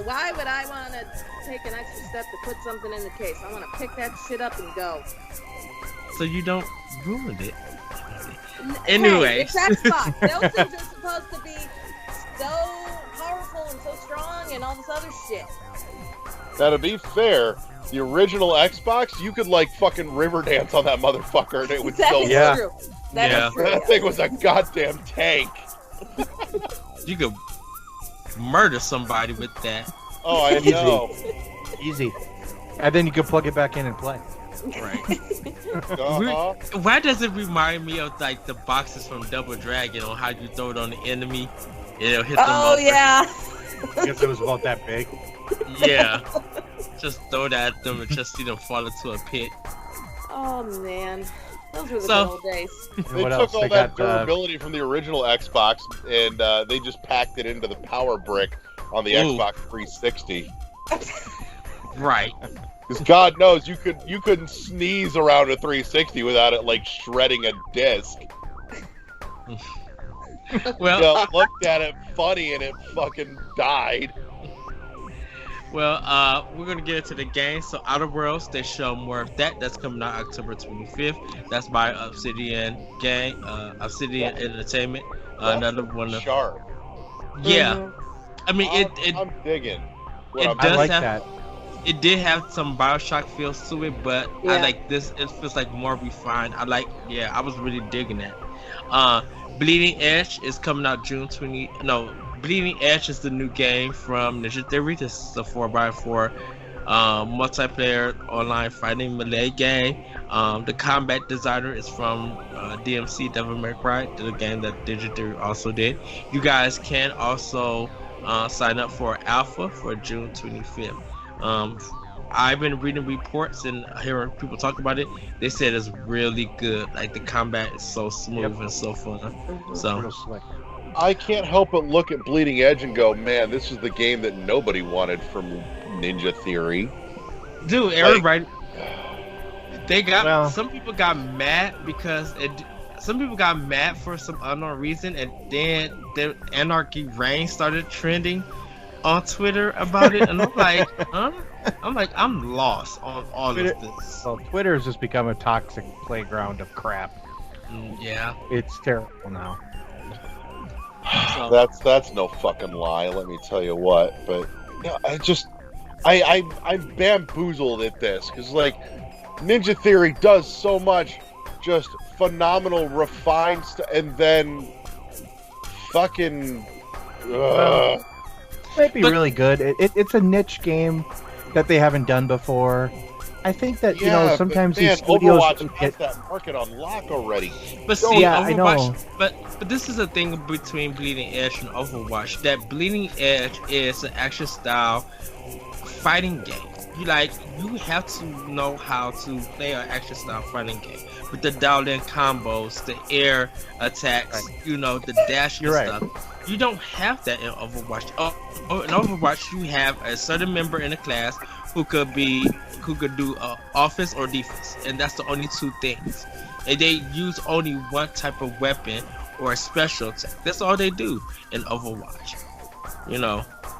Why would I want to take an extra step to put something in the case? I want to pick that shit up and go. So you don't ruin it. Hey, Anyway. it's Xbox. Those things are supposed to be so powerful and so strong and all this other shit. Now, to be fair, the original Xbox, you could like fucking river dance on that motherfucker and it would That still is Yeah. true. That Yeah. is true. That thing was a goddamn tank. You could murder somebody with that. Oh, I Easy. know. Easy. And then you can plug it back in and play. Right. Uh-huh. Why does it remind me of like the boxes from Double Dragon on how you throw it on the enemy and it'll hit them Oh over? yeah. I guess it was about that big. Yeah. Just throw that at them and just see them fall into a pit. Oh man. Those were the So- good old days. And They what took else? all They that got durability from the original Xbox and they just packed it into the power brick on the Ooh. Xbox 360. Right. Because God knows you couldn't sneeze around a 360 without it like shredding a disc. Well, Looked at it funny and it fucking died. well, we're gonna get into the game. So, Outer Worlds, they show more of that. That's coming out October 25th. That's by Obsidian Obsidian Entertainment. Another one of Sharp. yeah. I mean, I'm digging. it I'm does I like have that. it did have some Bioshock feels to it, but I Yeah. like this. It feels like more refined. I was really digging that. Bleeding Edge is coming out June 20. No, Bleeding Edge is the new game from Ninja Theory. This is a 4x4 multiplayer online fighting melee game. The combat designer is from DMC Devil May Cry, the game that Ninja Theory also did. You guys can also sign up for alpha for June 25th. I've been reading reports and hearing people talk about it. They said it's really good. Like the combat is so smooth and so fun. So Real slick. I can't help but look at Bleeding Edge and go, man, this is the game that nobody wanted from Ninja Theory. dude, everybody they got Well- some people got mad because some people got mad for some unknown reason, and then the Anarchy Reign started trending on Twitter about it, and I'm like, huh? I'm lost on all Twitter- of this. So Twitter has just become a toxic playground of crap. Yeah. It's terrible now. So, That's no fucking lie, let me tell you what. But yeah, I'm bamboozled at this because like Ninja Theory does so much just phenomenal refined stuff, and then fucking Might be But- really good. It's a niche game that they haven't done before. I think that sometimes but, man, these studios Overwatch has get that market on lock already. but Oh, see, yeah, I Overwatch, know. but this is the thing between Bleeding Edge and Overwatch. That Bleeding Edge is an action style fighting game. You have to know how to play an action style fighting game with the dialed in combos, the air attacks, the dash and You're right. stuff. You don't have that in Overwatch. In Overwatch, you have a certain member in the class who could do offense or defense, and that's the only two things. And they use only one type of weapon or a special attack. That's all they do in Overwatch.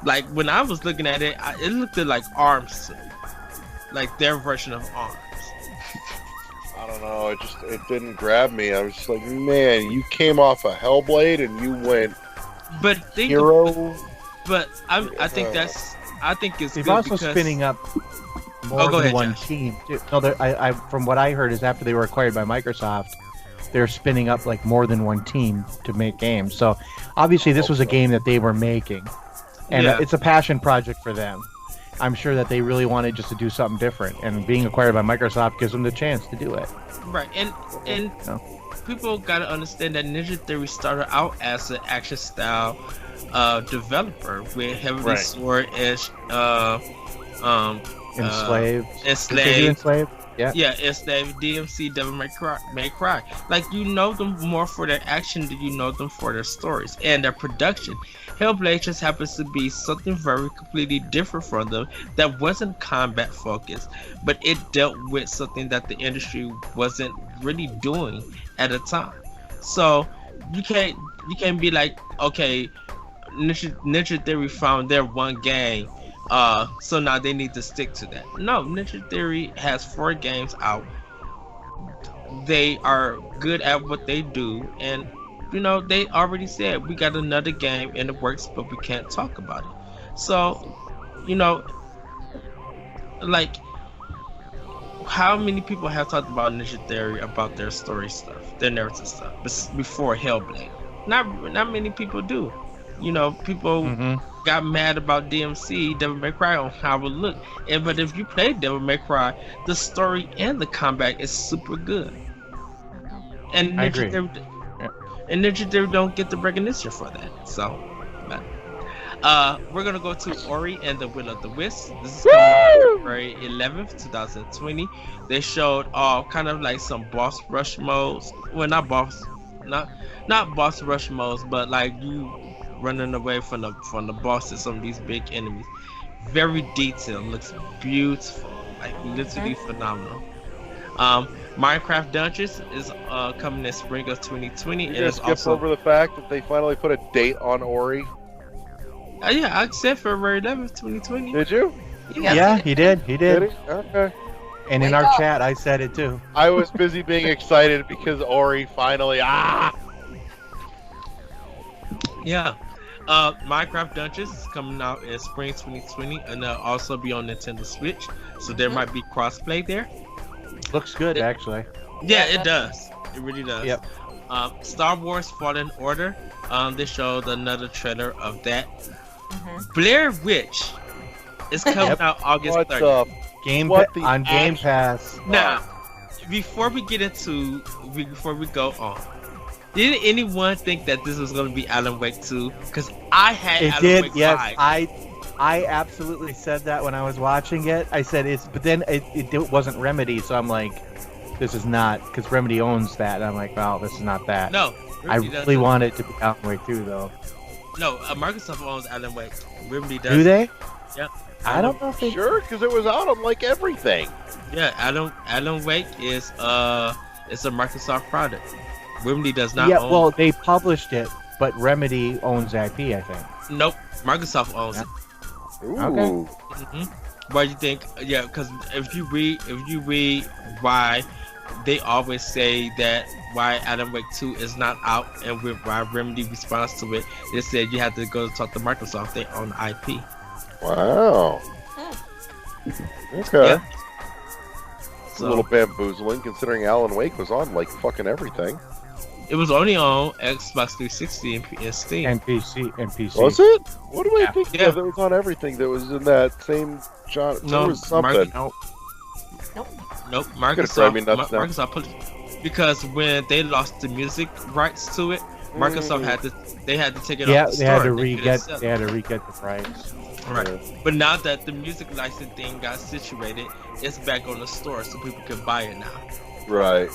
Like when I was looking at it, it looked like ARMS, like their version of ARMS. I don't know, it didn't grab me. I was just like, man, you came off a Hellblade and you went But think, hero. but I think it's They've good also because spinning up more go than ahead, one Josh. team. Too. No, I from what I heard is after they were acquired by Microsoft, they're spinning up like more than one team to make games. So obviously this was a game that they were making, and Yeah. it's a passion project for them. I'm sure that they really wanted just to do something different, and being acquired by Microsoft gives them the chance to do it. right, and No. people gotta understand that Ninja Theory started out as an action style developer with heavily Right. sword edge Enslaved. enslaved. Enslaved. Yeah. Yeah, Enslaved, DMC, Devil May Cry. Like, you know them more for their action than you know them for their stories and their production. Hellblade just happens to be something very completely different from them that wasn't combat focused, but it dealt with something that the industry wasn't really doing at the time. So you can't be like, okay, Ninja Theory found their one game, so now they need to stick to that. No, Ninja Theory has 4 games out. They are good at what they do, and they already said we got another game in the works, but we can't talk about it. So, like, how many people have talked about Ninja Theory, about their story stuff, their narrative stuff, before Hellblade? Not many people do. People Mm-hmm. got mad about DMC, Devil May Cry, on how it looked. But if you play Devil May Cry, the story and the combat is super good. And I agree. Ninja Theory don't get the recognition for that. So, but, we're gonna go to Ori and the Will of the Wisp. This is coming out February 11th, 2020. They showed kind of like some boss rush modes. Well, not boss rush modes, but like you running away from the bosses, some of these big enemies. very detailed, looks beautiful, like literally phenomenal. Minecraft Dungeons is coming in spring of 2020, You and gonna it's skip also over the fact that they finally put a date on Ori. yeah, I said February 11th, 2020. Did you? Yeah, he did. He Did did. he? Okay. And in Wake our up. chat, I said it too. I was busy being excited because Ori finally. Yeah. Minecraft Dungeons is coming out in spring 2020, and they'll also be on Nintendo Switch, so there might be crossplay there. Looks good, actually. Yeah, it does. It really does. Yep. Star Wars Fallen Order. They showed another trailer of that. Blair Witch is coming Yep. out August What 30th. the? Game What the on Game action- Pass. Now, before we go on, did anyone think that this was going to be Alan Wake 2? Because I had It Alan did. Wake Yes, 5. I absolutely said that when I was watching it. I said it's, but then it wasn't Remedy, so I'm like, this is not, because Remedy owns that. And I'm like, well, this is not that. No, I Remedy really doesn't. want it to be Alan Wake 2, though. No, Microsoft owns Alan Wake. Remedy does. Do they? Yep. I don't know if they. Sure, because it was out on like everything. Yeah, Alan Wake is it's a Microsoft product. Remedy does not Yeah, own. well, they published it, but Remedy owns IP, I think. Nope, Microsoft owns Yeah. it. Ooh. Okay. Why do you think? Yeah, because if you read why they always say that why Alan Wake 2 is not out, and why Remedy responds to it, they said you have to go talk to Microsoft. They own the IP. Wow. Okay. Yeah. It's a little bamboozling considering Alan Wake was on like fucking everything. It was only on Xbox 360 and Steam. And PC. Was it? What do I Yeah. think Yeah. of that was on everything that was in that same genre? No, There was something. No. Nope, drive Microsoft. me nuts now. Microsoft put because when they lost the music rights to it, Microsoft had to take it Yeah, off the they store. had to and they couldn't sell it. they had to re-get the price. Right. But now that the music license thing got situated, it's back on the store so people can buy it now. Right.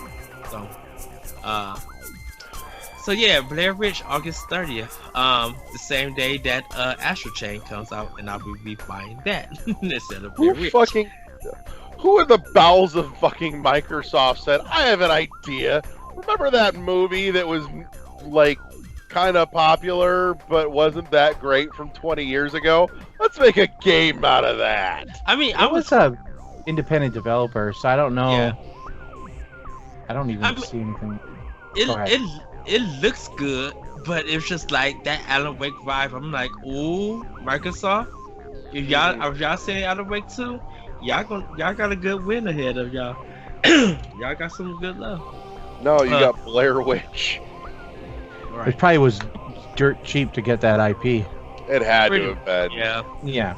So yeah, Blair Witch, August 30th. The same day that Astral Chain comes out, and I'll be buying that instead of Blair Who Witch. fucking? Who in the bowels of fucking Microsoft said, "I have an idea"? Remember that movie that was like kind of popular but wasn't that great from 20 years ago? Let's make a game out of that. I mean, I I was was a independent developer, so I don't know. Yeah. I don't even I mean- see anything. Go ahead. it looks good, but it's just like that Alan Wake vibe. I'm like, ooh, Microsoft. If y'all saying Alan Wake 2, y'all got a good win ahead of y'all. Y'all got some good love. No, you got Blair Witch. Right. It probably was dirt cheap to get that IP. It had Pretty- to have been. Yeah. Yeah.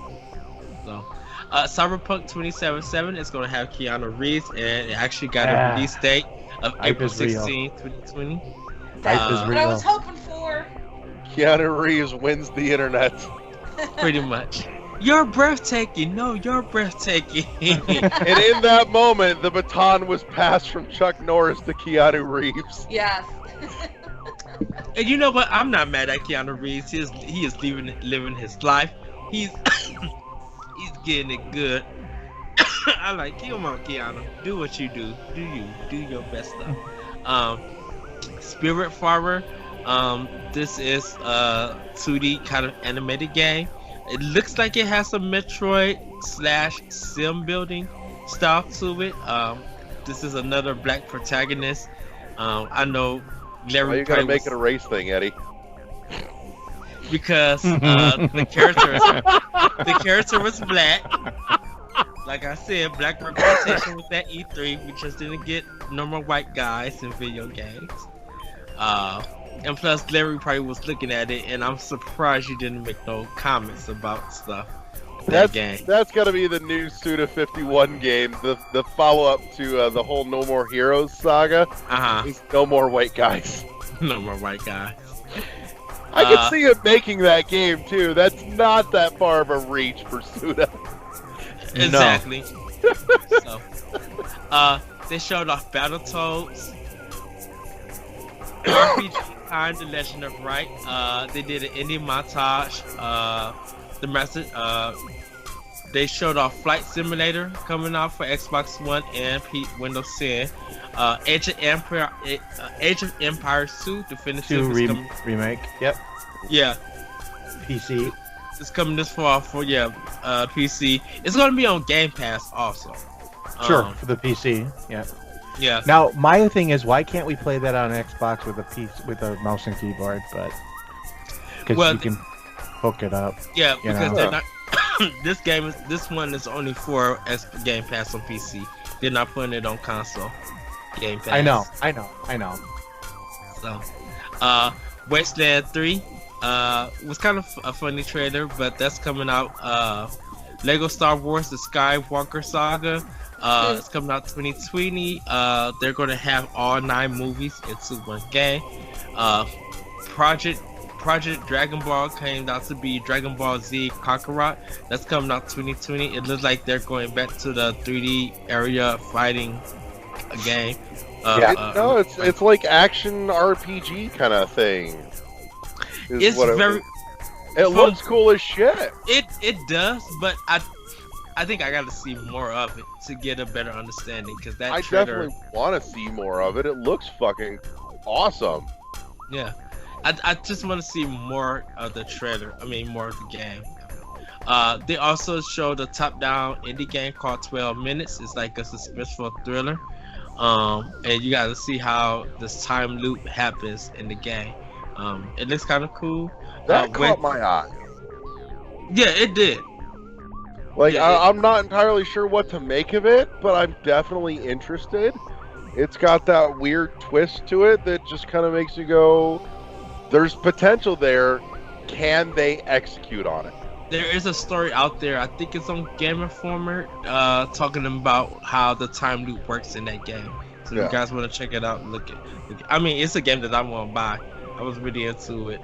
So, Cyberpunk 2077 is going to have Keanu Reeves, and it actually got Yeah. a release date of Hype April is real. 16, 2020. Hype is Uh, What I real. was hoping for. Keanu Reeves wins the internet. Pretty much. You're breathtaking. No, you're breathtaking. And in that moment, the baton was passed from Chuck Norris to Keanu Reeves. Yes. And you know what? I'm not mad at Keanu Reeves. He is living his life. He's he's getting it good. I like, come on, Keanu. Do what you do. Do your best stuff. Spirit Farer. This is a 2D kind of animated game. It looks like it has some Metroid / sim building style to it. This is another black protagonist. I know Larry Why you gotta probably make was- it a race thing, Eddie? because the character was black. Like I said, black representation with that E3. We just didn't get normal white guys in video games. And plus, Larry probably was looking at it, and I'm surprised you didn't make no comments about stuff. That game. That's gotta be the new Suda 51 game, the follow-up to the whole No More Heroes saga. Is No More White Guys. No more white guys. I could see him making that game too. That's not that far of a reach for Suda. Exactly. So, they showed off Battletoads, RPG Time: The Legend of Wright. They did an indie montage. The message, they showed off Flight Simulator coming out for Xbox One and Windows 10. Age of Empires 2 Definitive remake. Yep. Yeah. PC. It's coming this fall for PC. It's gonna be on Game Pass also. Sure, for the PC. Yeah. Yeah. Now my thing is, why can't we play that on Xbox with a mouse and keyboard? But because you can hook it up. Yeah, because they're not. This one is only for Game Pass on PC. They're not putting it on console. Game Pass. I know. So, Wasteland 3 was kind of a funny trailer, but that's coming out. Lego Star Wars: The Skywalker Saga. It's coming out 2020. They're going to have all 9 movies into one game. Project Dragon Ball came out to be Dragon Ball Z Kakarot. That's coming out 2020. It looks like they're going back to the 3D area fighting game. No, it's like action RPG kind of thing. It's very. It looks cool as shit. It does, but I think I got to see more of it to get a better understanding, because that trailer, definitely want to see more of it. It looks fucking awesome. Yeah. I just want to see more of the trailer. I mean, more of the game. They also showed a top-down indie game called 12 Minutes. It's like a suspenseful thriller. And you got to see how this time loop happens in the game. It looks kind of cool. That caught my eye. Yeah, it did. Like, I'm not entirely sure what to make of it, but I'm definitely interested. It's got that weird twist to it that just kind of makes you go, there's potential there. Can they execute on it? There is a story out there, I think it's on Game Informer, talking about how the time loop works in that game. So if you guys want to check it out, look at. I mean, it's a game that I want to buy. I was really into it.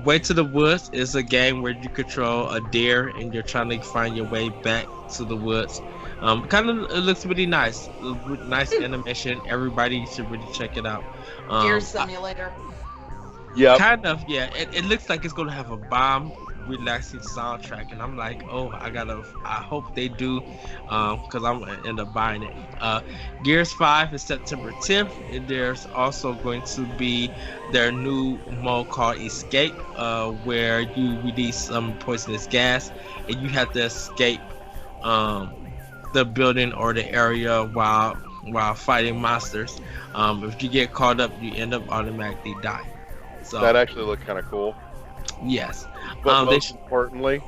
Way to the Woods is a game where you control a deer and you're trying to find your way back to the woods. It looks really nice. Nice animation. Everybody should really check it out. Deer Simulator. Yeah. Kind of, yeah. It looks like it's gonna have a bomb relaxing soundtrack, and I'm like, oh, I hope they do, because I'm gonna end up buying it. Gears 5 is September 10th, and there's also going to be their new mode called Escape, where you release some poisonous gas, and you have to escape the building or the area while fighting monsters. If you get caught up, you end up automatically dying. So that actually looked kind of cool. Yes. But most importantly,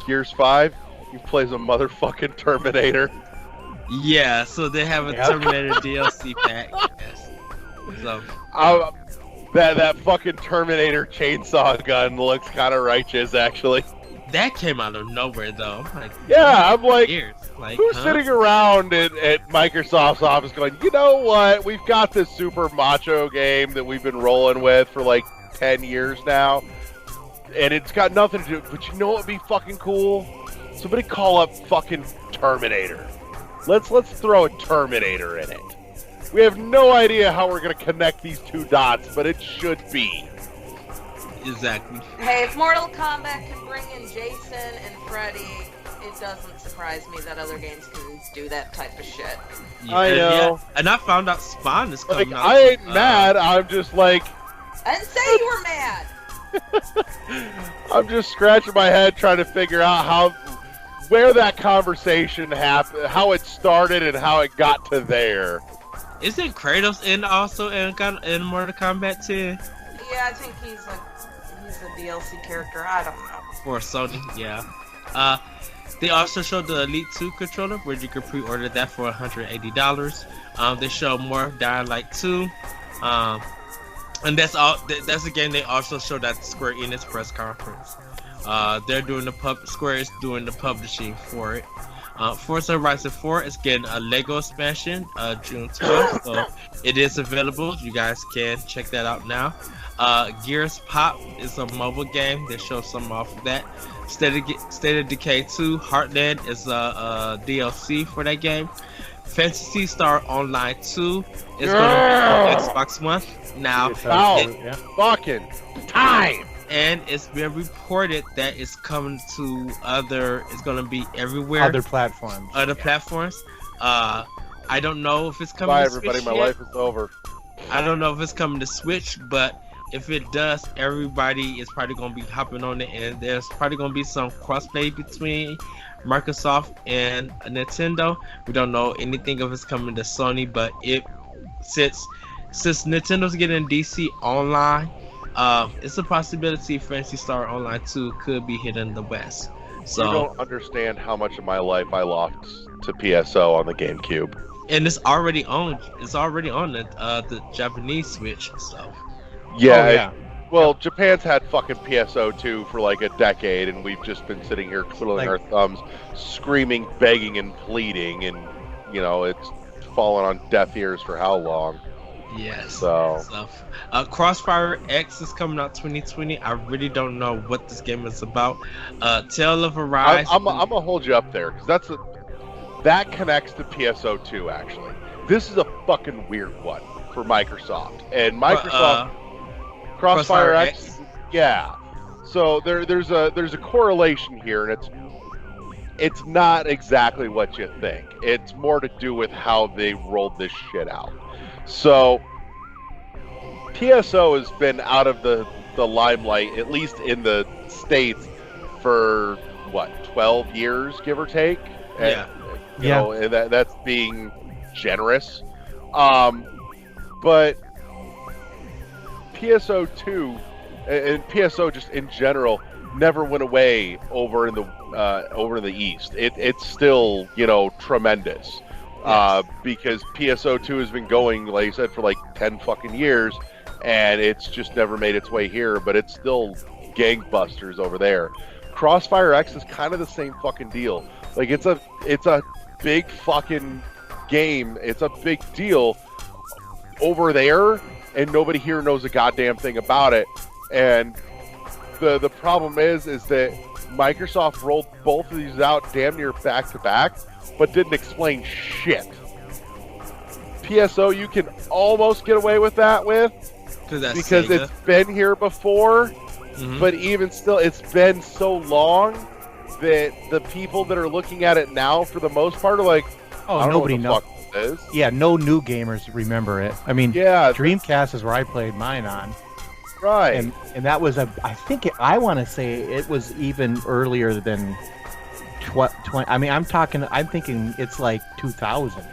Gears 5, you play as a motherfucking Terminator. Yeah, so they have a Terminator DLC pack. Yes. So that fucking Terminator chainsaw gun looks kind of righteous, actually. That came out of nowhere, though. I'm like, Like, who's sitting around at Microsoft's office going, you know what? We've got this super macho game that we've been rolling with for like 10 years now, and it's got nothing to do. But you know what would be fucking cool? Somebody call up fucking Terminator. Let's throw a Terminator in it. We have no idea how we're gonna connect these two dots, but it should be. Exactly. Hey, if Mortal Kombat can bring in Jason and Freddy, it doesn't surprise me that other games can do that type of shit. Yeah, I know. Yeah. And I found out Spawn is coming out. I ain't mad. I'm just like, I didn't say you were mad. I'm just scratching my head trying to figure out where that conversation happened, how it started, and how it got to there. Isn't Kratos in Mortal Kombat 10? Yeah, I think he's a DLC character. I don't know. For Sony, yeah. They also showed the Elite 2 controller, where you can pre-order that for $180. They showed more of Dying Light 2. And that's all. That's a game they also showed at the Square Enix press conference. Square is doing the publishing for it. Forza Horizon 4 is getting a Lego expansion June 12th, so it is available. You guys can check that out now. Gears Pop is a mobile game. They show some off of that. State of Decay 2 Heartland is a DLC for that game. Phantasy Star Online 2 is going to be on Xbox One now. Fucking time. and it's been reported that it's coming to it's going to be everywhere. Other platforms. Platforms. I don't know if it's coming Bye, to everybody. Switch My yet. life is over. I don't know if it's coming to Switch, but if it does, everybody is probably going to be hopping on it, and there's probably going to be some crossplay between Microsoft and Nintendo. We don't know anything if it's coming to Sony, but since Nintendo's getting DC Online, it's a possibility Phantasy Star Online 2 could be hitting the West. So You don't understand how much of my life I lost to PSO on the GameCube. and it's already on the Japanese Switch. So Yeah. Oh, yeah. Well, Japan's had fucking PSO2 for like a decade, and we've just been sitting here twiddling our thumbs, screaming, begging, and pleading, and it's fallen on deaf ears for how long? yes. So Crossfire X is coming out 2020. I really don't know what this game is about. Tale of Arise. I'm gonna hold you up there because that connects to PSO2 actually. This is a fucking weird one for Microsoft, and Microsoft Crossfire X. Yeah. So there's a correlation here, and it's not exactly what you think. It's more to do with how they rolled this shit out. So PSO has been out of the limelight, at least in the States, for what, 12 years, give or take? Yeah. And that's being generous. But PSO2 and PSO just in general never went away over in the East. It's still tremendous. Because PSO2 has been going, like you said, for like 10 fucking years, and it's just never made its way here, but it's still gangbusters over there. Crossfire X is kind of the same fucking deal. Like it's a big fucking game. It's a big deal over there, and nobody here knows a goddamn thing about it. And the problem is that Microsoft rolled both of these out damn near back to back, but didn't explain shit. PSO you can almost get away with that because Sega. it's been here before, Mhm. but even still, it's been so long that the people that are looking at it now, for the most part, are like, Oh, I don't nobody know knows. what the fuck this is. Yeah, no new gamers remember it. I mean, Yeah, Dreamcast is where I played mine on, right. and that was I want to say it was even earlier than 20. I mean, I'm thinking it's like 2000.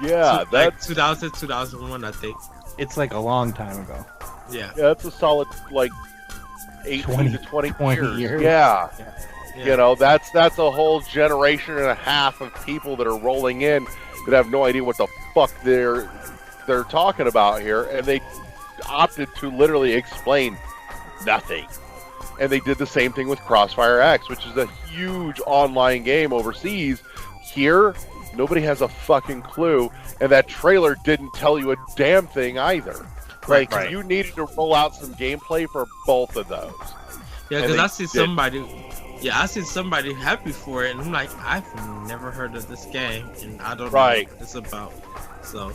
Yeah, that's 2000, 2001, I think. It's like a long time ago. Yeah. that's a solid like 18 to 20 years. years. Yeah. Yeah. That's a whole generation and a half of people that are rolling in that have no idea what the fuck they're talking about here, and they opted to literally explain nothing. And they did the same thing with Crossfire X, which is a huge online game overseas. Here, nobody has a fucking clue, and that trailer didn't tell you a damn thing either. Like, Right. you needed to roll out some gameplay for both of those. Yeah, And because they I see somebody happy for it, and I'm like, I've never heard of this game, and I don't know what it's about. So,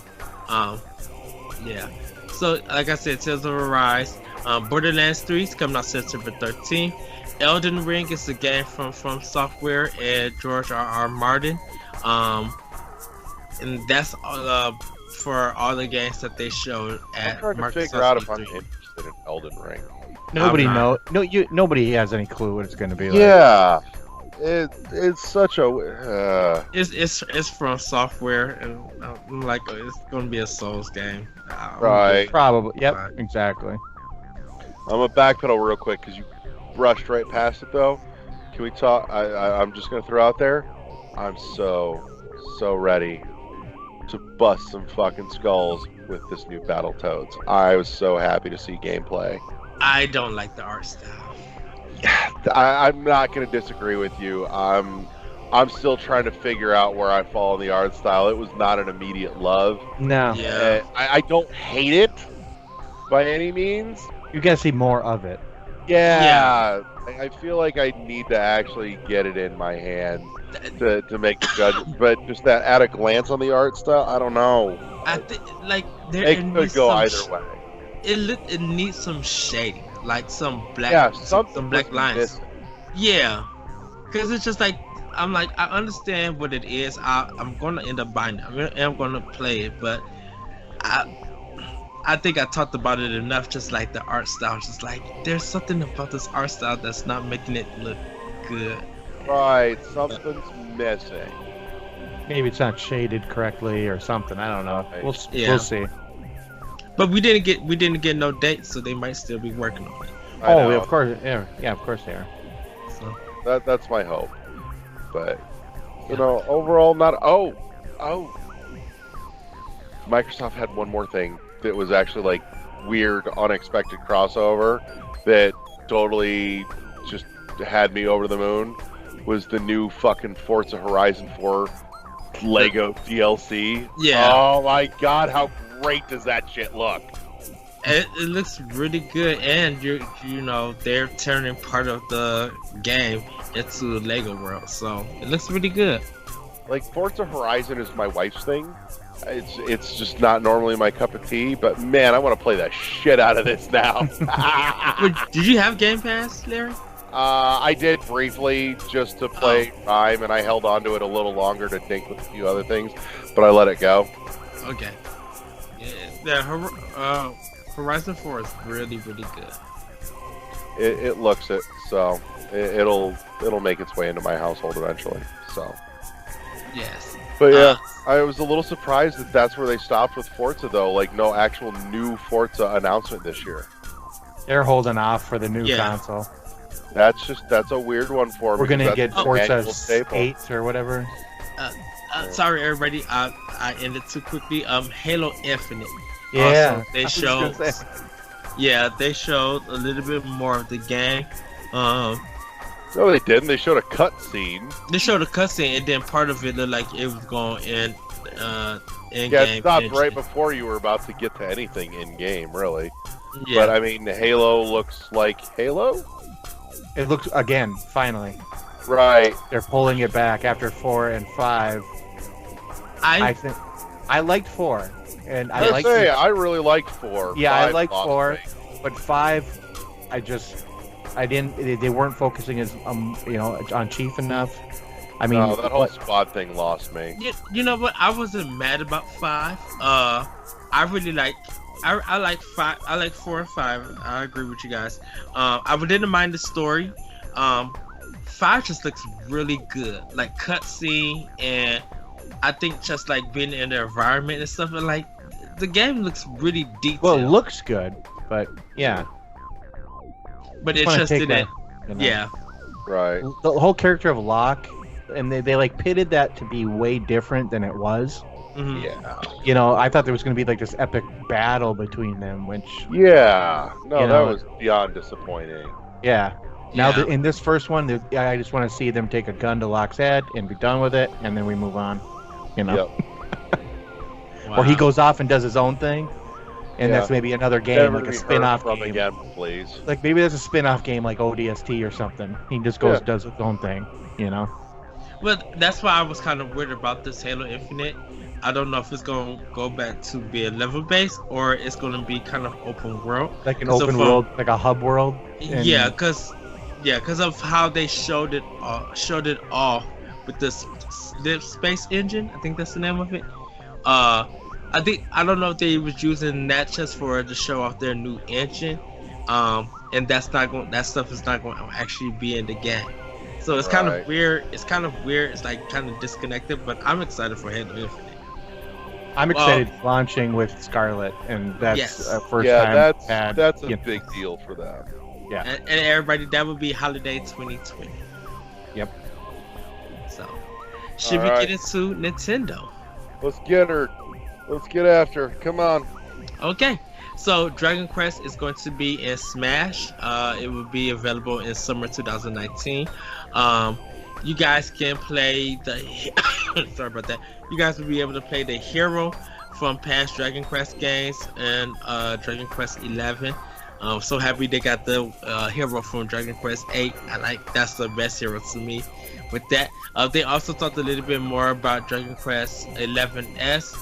yeah. So, like I said, Tales of Arise, Borderlands 3 is coming out September 13th. Elden Ring is a game from Software and George R.R. Martin, and that's for all the games that they showed at I'm trying to Microsoft figure out if I'm E3. interested in Elden Ring. Nobody I'm know. not. Nobody has any clue what it's going to be like. Yeah, it's such a. It's from Software, and I'm like, it's gonna be a Souls game. Right. Probably. Yep. Right. Exactly. I'm gonna backpedal real quick because you brushed right past it though. Can we talk? I'm just gonna throw out there. I'm so ready to bust some fucking skulls with this new Battletoads. I was so happy to see gameplay. I don't like the art style. I'm not gonna disagree with you. I'm still trying to figure out where I fall in the art style. It was not an immediate love. No. Yeah. I don't hate it by any means. You got to see more of it. Yeah. I feel like I need to actually get it in my hand to make the judgment. But just that at a glance on the art style, I don't know. I think like there It could needs go some either way. It needs some shading. like some black, Yeah, some black was lines. missing. Yeah, because it's just like I'm like I understand what it is. I'm gonna end up buying it. I'm gonna play it, but I think I talked about it enough. Just like the art style, just like there's something about this art style that's not making it look good. Right, something's missing. Maybe it's not shaded correctly or something. I don't know. We'll Yeah. we'll see. But we didn't get no date, so they might still be working on it. I Oh, know. of course. Yeah, of course they are. So That's my hope. But you know, overall, not. Oh, Microsoft had one more thing that was actually like weird, unexpected crossover that totally just had me over the moon. Was the new fucking Forza Horizon 4 Lego DLC? Yeah. Oh my god, how great does that shit look? it looks really good, and you know they're turning part of the game into Lego World, so it looks really good. Like Forza Horizon is my wife's thing. It's just not normally my cup of tea, but man, I want to play the shit out of this now. Wait, did you have Game Pass, Larry? I did briefly just to play time, and I held on to it a little longer to think with a few other things, but I let it go. Okay. Yeah, Horizon 4 is really, really good. It looks it, so it'll make its way into my household eventually. So, Yes. but yeah, I was a little surprised that that's where they stopped with Forza, though. Like no actual new Forza announcement this year. They're holding off for the new Yeah. console. That's a weird one for me. We're gonna because get that's an Forza annual staple. 8 or whatever. Sorry, everybody. I ended too quickly. Halo Infinite. Yeah, Also, they I was showed. gonna say. Yeah, they showed a little bit more of the game. No, they didn't. They showed a cutscene. They showed a cutscene, and then part of it looked like it was going in Yeah, game. it stopped right before you were about to get to anything in game, really. Yeah. But I mean, Halo looks like Halo, It looks again. Finally, right? they're pulling it back after 4 and 5. I think I liked 4, and I liked. I really liked 4. Yeah, I 5 liked lost 4, me. but 5, I didn't. They weren't focusing as on Chief enough. I mean, No, that whole squad thing lost me. You know what? I wasn't mad about 5. I really like. I like 5. I like 4 and 5. I agree with you guys. I didn't mind the story. 5 just looks really good, like cutscene, and I think just like being in the environment and stuff. And like the game looks really detailed. well, it looks good, but yeah, but it wanna just take didn't. that, you know. Yeah. Right. The whole character of Locke, and they like pitted that to be way different than it was. Mhm. Yeah. You know, I thought there was going to be like this epic battle between them, which Yeah. No, You that know, was beyond disappointing. yeah. Now Yeah. in this first one, I just want to see them take a gun to Locke's head and be done with it, and then we move on. You know, Yep. or he Wow. goes off and does his own thing, and Yeah. that's maybe another game, Never like to a be heard spin-off from game. again, please. Like maybe there's a spin-off game like ODST or something. He just goes Yeah. does his own thing. You know. Well, that's why I was kind of weird about this Halo Infinite. I don't know if it's going to go back to be a level based or it's going to be kind of open world. Like an So open for- world, like a hub world. And- Yeah, cause of how they showed it off with this Space Engine. I think that's the name of it. I don't know if they was using that just for to show off their new engine. And that stuff is not going to actually be in the game. So it's kind Right. of weird. It's like kind of disconnected. But I'm excited for Halo Infinite. I'm excited launching with Scarlet, and that's Yes. first Yeah, time had, that's a you know, big deal for them. And everybody, that would be holiday 2020. Yep. So, should we Alright. get into Nintendo? Let's get her. Let's get after her. Come on. Okay. So, Dragon Quest is going to be in Smash. It will be available in summer 2019. You guys can play the. Sorry about that. You guys will be able to play the hero from past Dragon Quest games and Dragon Quest 11. So happy they got the hero from Dragon Quest 8. That's the best hero to me. With that, they also talked a little bit more about Dragon Quest 11S.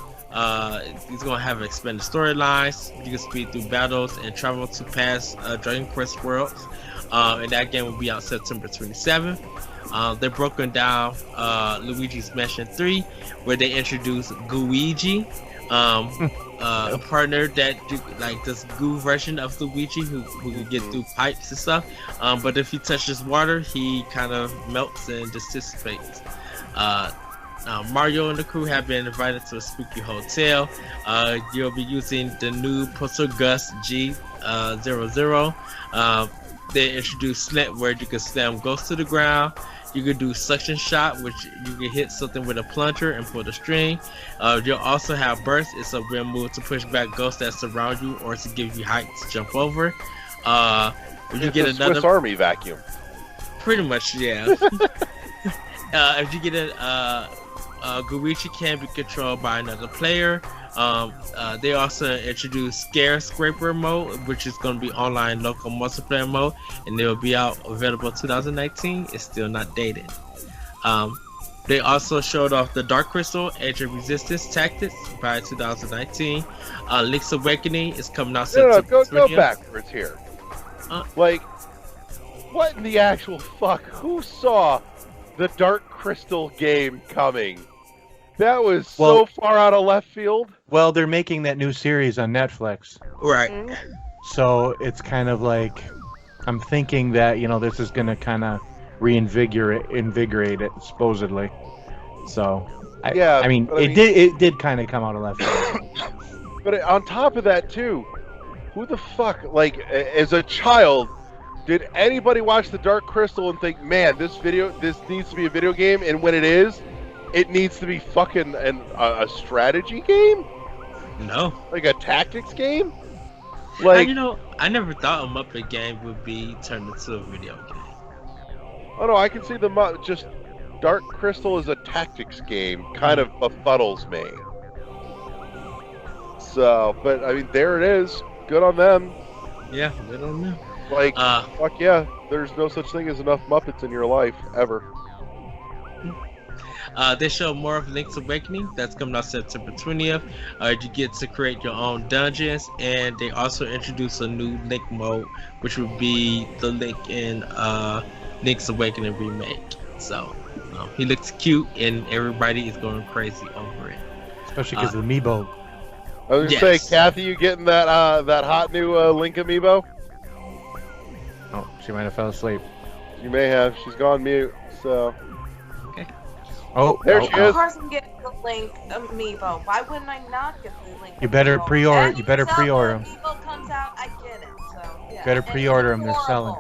He's gonna have expanded storylines. You can speed through battles and travel to past Dragon Quest worlds. And that game will be out September 27th. They're broken down Luigi's Mansion 3, where they introduce Gooigi, a partner that do like this goo version of Luigi who can get through pipes and stuff. But if he touches water, he kind of melts and just dissipates. Mario and the crew have been invited to a spooky hotel. You'll be using the new Poltergust G00. They introduced Slant, where you can slam ghosts to the ground. You can do suction shot, which you can hit something with a plunger and pull the string. You'll also have burst. It's a real move to push back ghosts that surround you or to give you height to jump over. You get another Swiss Army vacuum. Pretty much, yeah. If you get a Gooigi can be controlled by another player. They also introduced Scare Scraper mode, which is going to be online local multiplayer mode, and it will be out available 2019. It's still not dated. They also showed off the Dark Crystal Age of Resistance tactics by 2019. Link's Awakening is coming out. Go backwards here. Like, what in the actual fuck? Who saw the Dark Crystal game coming? That was so far out of left field. Well, they're making that new series on Netflix. Right. So it's kind of like, I'm thinking that, this is going to kind of invigorate it, supposedly. So, it did kind of come out of left field. But on top of that, too, who the fuck, like, as a child, did anybody watch the Dark Crystal and think, man, this needs to be a video game, and when it is, it needs to be fucking a strategy game? No. Like a tactics game? Like, I never thought a Muppet game would be turned into a video game. Oh no, I can see just Dark Crystal is a tactics game, kind of befuddles me. So, but I mean, there it is. Good on them. Yeah, good on them. Like, fuck yeah, there's no such thing as enough Muppets in your life, ever. They show more of Link's Awakening. That's coming out September 20th. You get to create your own dungeons, and they also introduce a new Link mode, which would be the Link in Link's Awakening remake. So he looks cute, and everybody is going crazy over it. Especially because of the Amiibo. I was gonna say, Kathy, you getting that hot new Link Amiibo? Oh, she might have fell asleep. She may have. She's gone mute. So. Oh, there she is. Of course I'm getting the Link Amiibo. Why wouldn't I not get the Link Amiibo? You better pre-order. You better pre-order them. Amiibo comes out, I get it. So yeah. Better pre-order them. They're selling.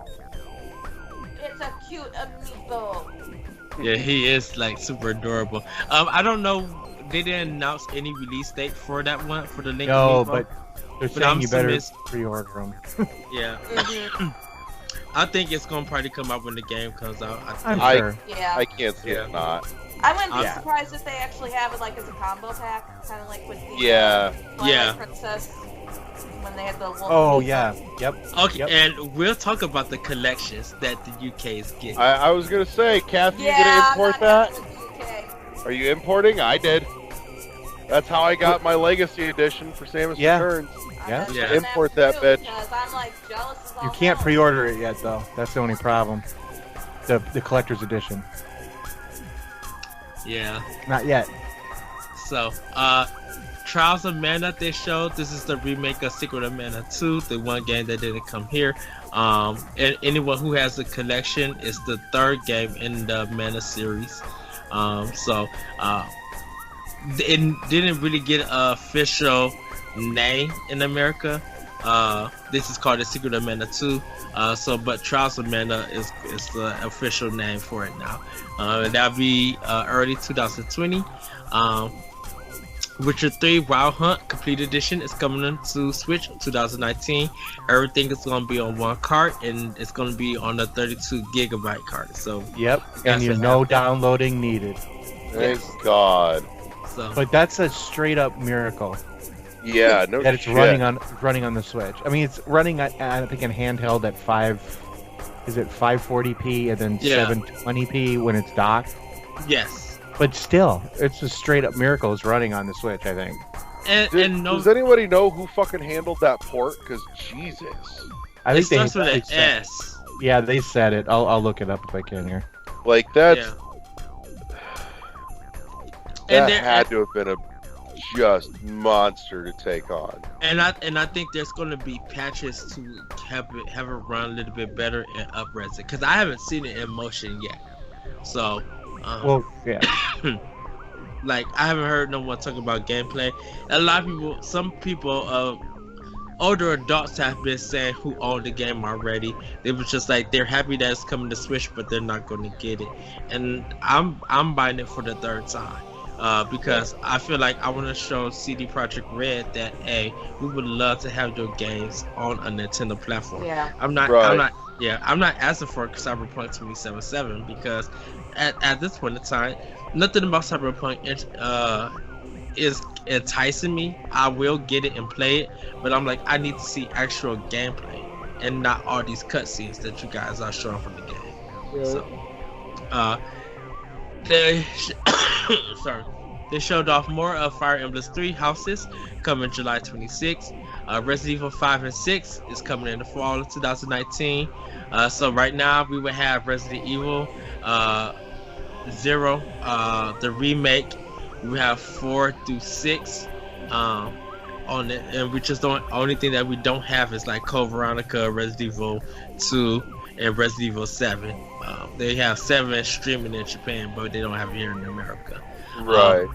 It's a cute Amiibo. Yeah, he is like super adorable. I don't know. They didn't announce any release date for that one for the Link Amiibo. No, but they're saying you better pre-order them. Yeah. I think it's gonna probably come out when the game comes out. I'm sure. Yeah. I can't see it not. I wouldn't be surprised if they actually have it like as a combo pack, kind of like with the Twilight Princess when they had the wolf. Oh yeah, yep. Okay, yep. And we'll talk about the collections that the UK is getting. I was gonna say, Kathy, you gonna import that? Are you importing? I did. That's how I got my Legacy Edition for Samus Returns. Yeah. Import that bitch. I'm like jealous as all You can't hell. pre-order it yet, though. That's the only problem. The collector's edition. Yeah. Not yet. So, Trials of Mana they showed. This is the remake of Secret of Mana 2, the one game that didn't come here. And anyone who has the collection is the third game in the Mana series. It didn't really get an official name in America. This is called the Secret of Mana 2. But Trials of Mana is the official name for it now. That'll be early 2020. Witcher 3 Wild Hunt Complete Edition is coming into Switch 2019. Everything is going to be on one cart, and it's going to be on a 32 gigabyte cart. So and you no downloading needed. Thank God. So, but that's a straight up miracle. Yeah, no that it's shit. running on the Switch. I mean, it's running at, I think in handheld at 540p and then 720p when it's docked. Yes. But still, it's a straight up miracle. It's running on the Switch, I think. Does anybody know who fucking handled that port? Because Jesus. I it think starts with an said- S. Yeah, they said it. I'll look it up if I can here. Like that's Yeah. that And there- had to have been a just monster to take on. And I think there's gonna be patches to have it run a little bit better and up-res it, because I haven't seen it in motion yet. So, Well, yeah. like I haven't heard no one talk about gameplay. A lot of people, some people, older adults have been saying who own the game already. They were just like they're happy that it's coming to Switch, but they're not going to get it. And I'm buying it for the third time. Because I feel like I want to show CD Projekt Red that we would love to have your games on a Nintendo platform. Yeah. I'm not asking for Cyberpunk 2077 because at this point in time, nothing about Cyberpunk is enticing me. I will get it and play it, but I'm like, I need to see actual gameplay and not all these cutscenes that you guys are showing from the game. Yeah. So, they showed off more of Fire Emblem 3 Houses coming July 26th. Resident Evil 5 and 6 is coming in the fall of 2019. So right now we will have Resident Evil 0, the remake. We have 4 through 6 on it, and we just don't. Only thing that we don't have is like Code Veronica, Resident Evil 2, and Resident Evil 7. They have 7 streaming in Japan, but they don't have it here in America. Right.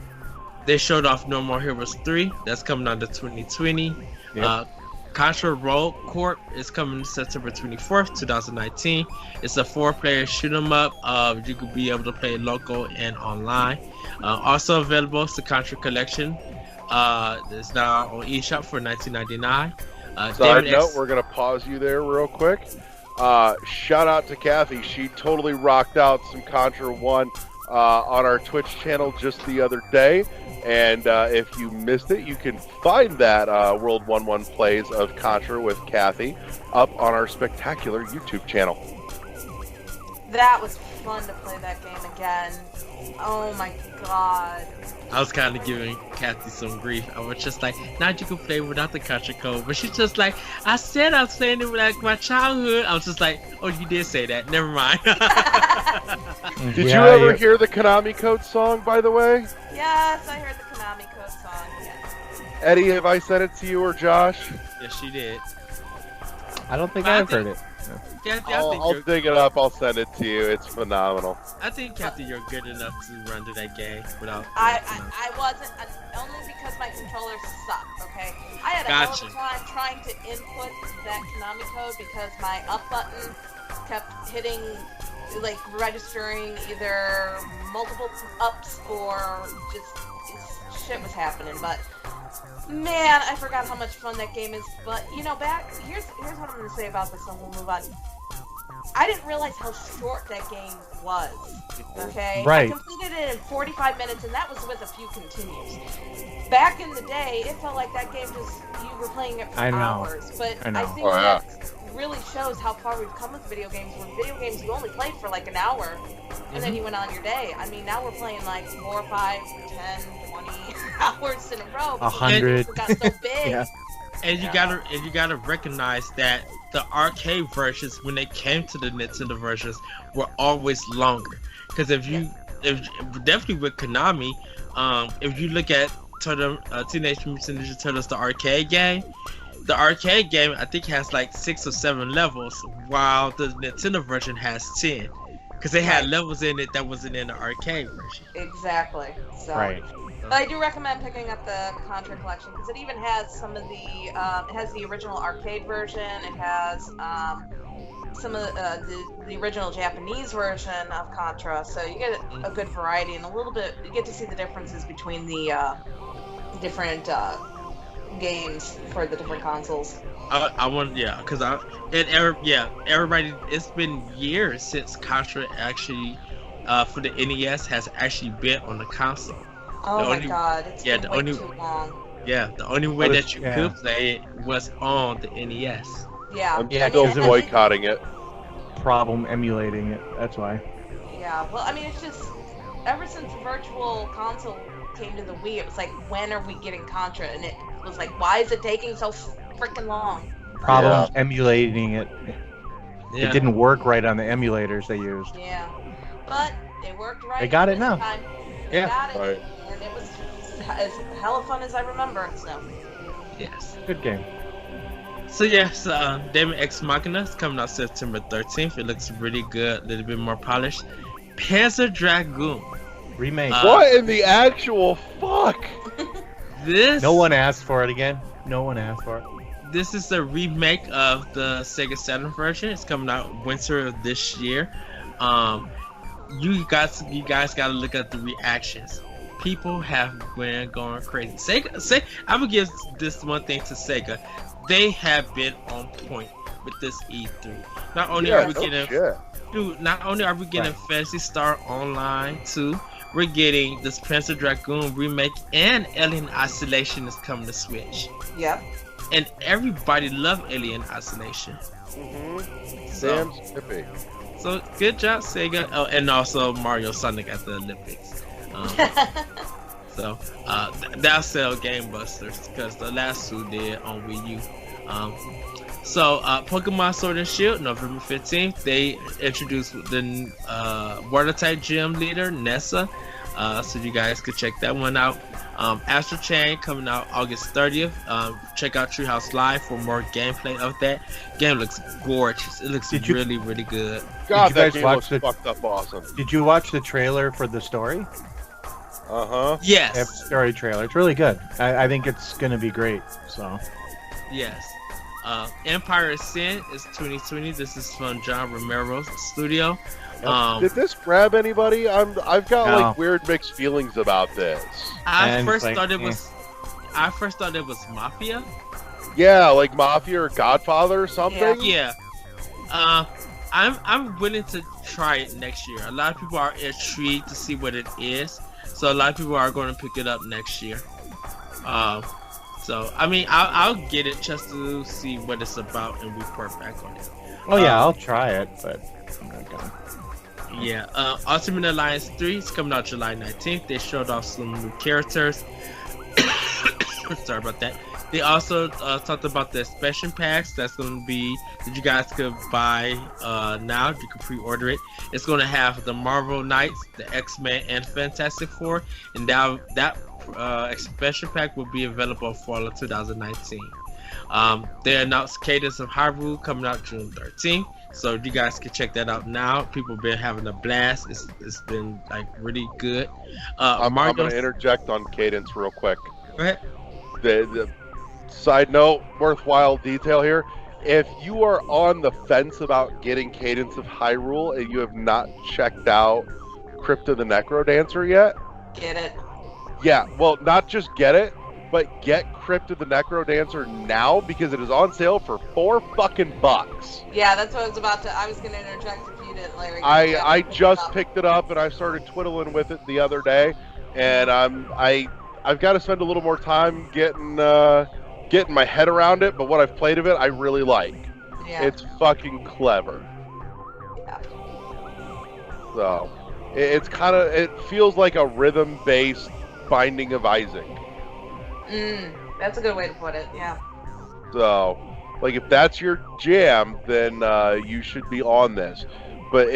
They showed off No More Heroes 3. That's coming out in 2020. Yep. Contra Rogue Corp is coming September 24th, 2019. It's a 4-player shoot 'em up. You could be able to play local and online. Also available is the Contra Collection. It's now on eShop for $19.99. Side note, we're gonna pause you there real quick. Shout out to Kathy. She totally rocked out some Contra 1 on our Twitch channel just the other day. And if you missed it, you can find that World 1-1 plays of Contra with Kathy up on our spectacular YouTube channel. That was fun to play that game again. Oh my god. I was kind of giving Kathy some grief. I was just like, now you can play without the Contra code. But she's just like, I said I was playing it with like my childhood. I was just like, oh, you did say that. Never mind. Did you ever hear the Konami Code song, by the way? Yes, I heard the Konami Code song. Yes. Eddie, have I sent it to you or Josh? Yes, she did. I don't think I've heard it. Kathy, I'll dig it up. I'll send it to you. It's phenomenal. I think, Kathy, you're good enough to run to that game without. I wasn't, only because my controller sucked, okay? I had a hell of a time trying to input that Konami code because my up button kept hitting, like, registering either multiple ups or just shit was happening. But, man, I forgot how much fun that game is. But, you know, here's what I'm going to say about this and we'll move on. I didn't realize how short that game was, okay? Right. I completed it in 45 minutes, and that was with a few continues. Back in the day, it felt like that game you were playing it for hours. But I think that really shows how far we've come with video games. When video games, you only played for like an hour, and then you went on your day. I mean, now we're playing like 4, 5, 10, 20 hours in a row. 100. It got so big. Yeah. And you gotta recognize that the arcade versions, when they came to the Nintendo versions, were always longer. Because if definitely with Konami, if you look at Teenage Mutant Ninja Turtles, the arcade game I think has like 6 or 7 levels, while the Nintendo version has 10. Because they had levels in it that wasn't in the arcade version. Exactly. So. Right. But I do recommend picking up the Contra collection because it even has some of the, it has the original arcade version. It has some of the original Japanese version of Contra. So you get a good variety and a little bit. You get to see the differences between the different games for the different consoles. Everybody. It's been years since Contra actually, for the NES, has actually been on the console. Oh my god, it's been way too long. Yeah, the only way that you could play it was on the NES. Yeah. I'm still boycotting it. Problem emulating it. That's why. Yeah, well, I mean, it's just, ever since the Virtual Console came to the Wii, it was like, when are we getting Contra? And it was like, why is it taking so freaking long? Problems emulating it. Yeah. It didn't work right on the emulators they used. Yeah, but they worked right. They got it this now. time. Yeah. Got it, Right. and it was as hella fun as I remember it. So. Yes. Good game. So yes, Daemon X Machina is coming out September 13th. It looks really good, a little bit more polished. Panzer Dragoon. Remake. What in the actual fuck? This No one asked for it again. No one asked for it. This is a remake of the Sega Saturn version. It's coming out winter of this year. You guys gotta look at the reactions. People have been going crazy. Sega, I would give this one thing to Sega. They have been on point with this E3. Not only are we getting, not only are we getting Phantasy Star Online 2, we're getting this Panzer Dragoon remake, and Alien Isolation is coming to Switch. Yep. And everybody loved Alien Isolation. Mm-hmm. So, Damn Skippy. so good job, Sega. Oh, and also Mario Sonic at the Olympics. So that'll sell Game Busters because the last two did on Wii U. So Pokemon Sword and Shield, November 15th, they introduced the Water type gym leader, Nessa. So you guys could check that one out. Astral Chain coming out August 30th. Check out Treehouse Live for more gameplay of that. Game looks gorgeous. It looks really, really good. God, Did you that guys game watch looks fucked up awesome. Did you watch the trailer for the story? Uh-huh. Yes. Story trailer. It's really good. I think it's going to be great. So. Yes. Empire of Sin is 2020. This is from John Romero's studio. Did this grab anybody? I've got No. like weird mixed feelings about this. I first thought it was Mafia. Yeah, like Mafia or Godfather or something. Yeah. I'm willing to try it next year. A lot of people are intrigued to see what it is, so a lot of people are going to pick it up next year. So I mean, I'll get it just to see what it's about and report back on it. Oh yeah, I'll try it, but I'm not gonna. Yeah, Ultimate Alliance 3 is coming out July 19th. They showed off some new characters. Sorry about that. They also talked about the expansion packs that's going to be that you guys could buy now. You can pre-order it. It's going to have the Marvel Knights, the X-Men, and Fantastic Four, and that expansion pack will be available fall of 2019. They announced Cadence of Hyrule coming out June 13th. So you guys can check that out now. People have been having a blast. It's been like really good. I'm going to interject on Cadence real quick. Go ahead. The side note, worthwhile detail here. If you are on the fence about getting Cadence of Hyrule and you have not checked out Crypt of the Necrodancer yet, Get it. yeah, well, not just get it, but get Crypt of the Necrodancer now because it is on sale for $4 Yeah, that's what I was about to. I was gonna interject if you didn't, Larry. I just picked it up and I started twiddling with it the other day, and I've got to spend a little more time getting my head around it. But what I've played of it, I really like. Yeah. It's fucking clever. Yeah. So it feels like a rhythm-based Binding of Isaac. That's a good way to put it. Yeah. So, like, if that's your jam, then you should be on this. But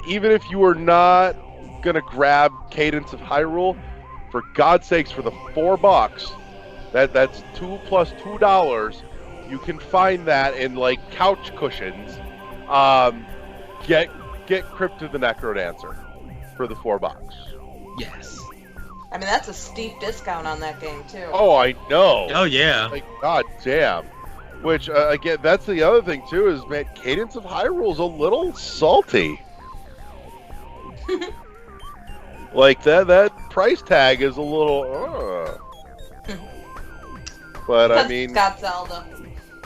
even if you are not gonna grab Cadence of Hyrule, for God's sakes, for the $4, that's $2 plus $2. You can find that in like couch cushions. Get Crypt of the Necrodancer for the $4. Yes. I mean, that's a steep discount on that game too. Oh, I know. Oh yeah. Like, god damn. Which, again, that's the other thing, too, is, man, Cadence of Hyrule is a little salty. Like, that price tag is a little, But, I mean... It's got Zelda.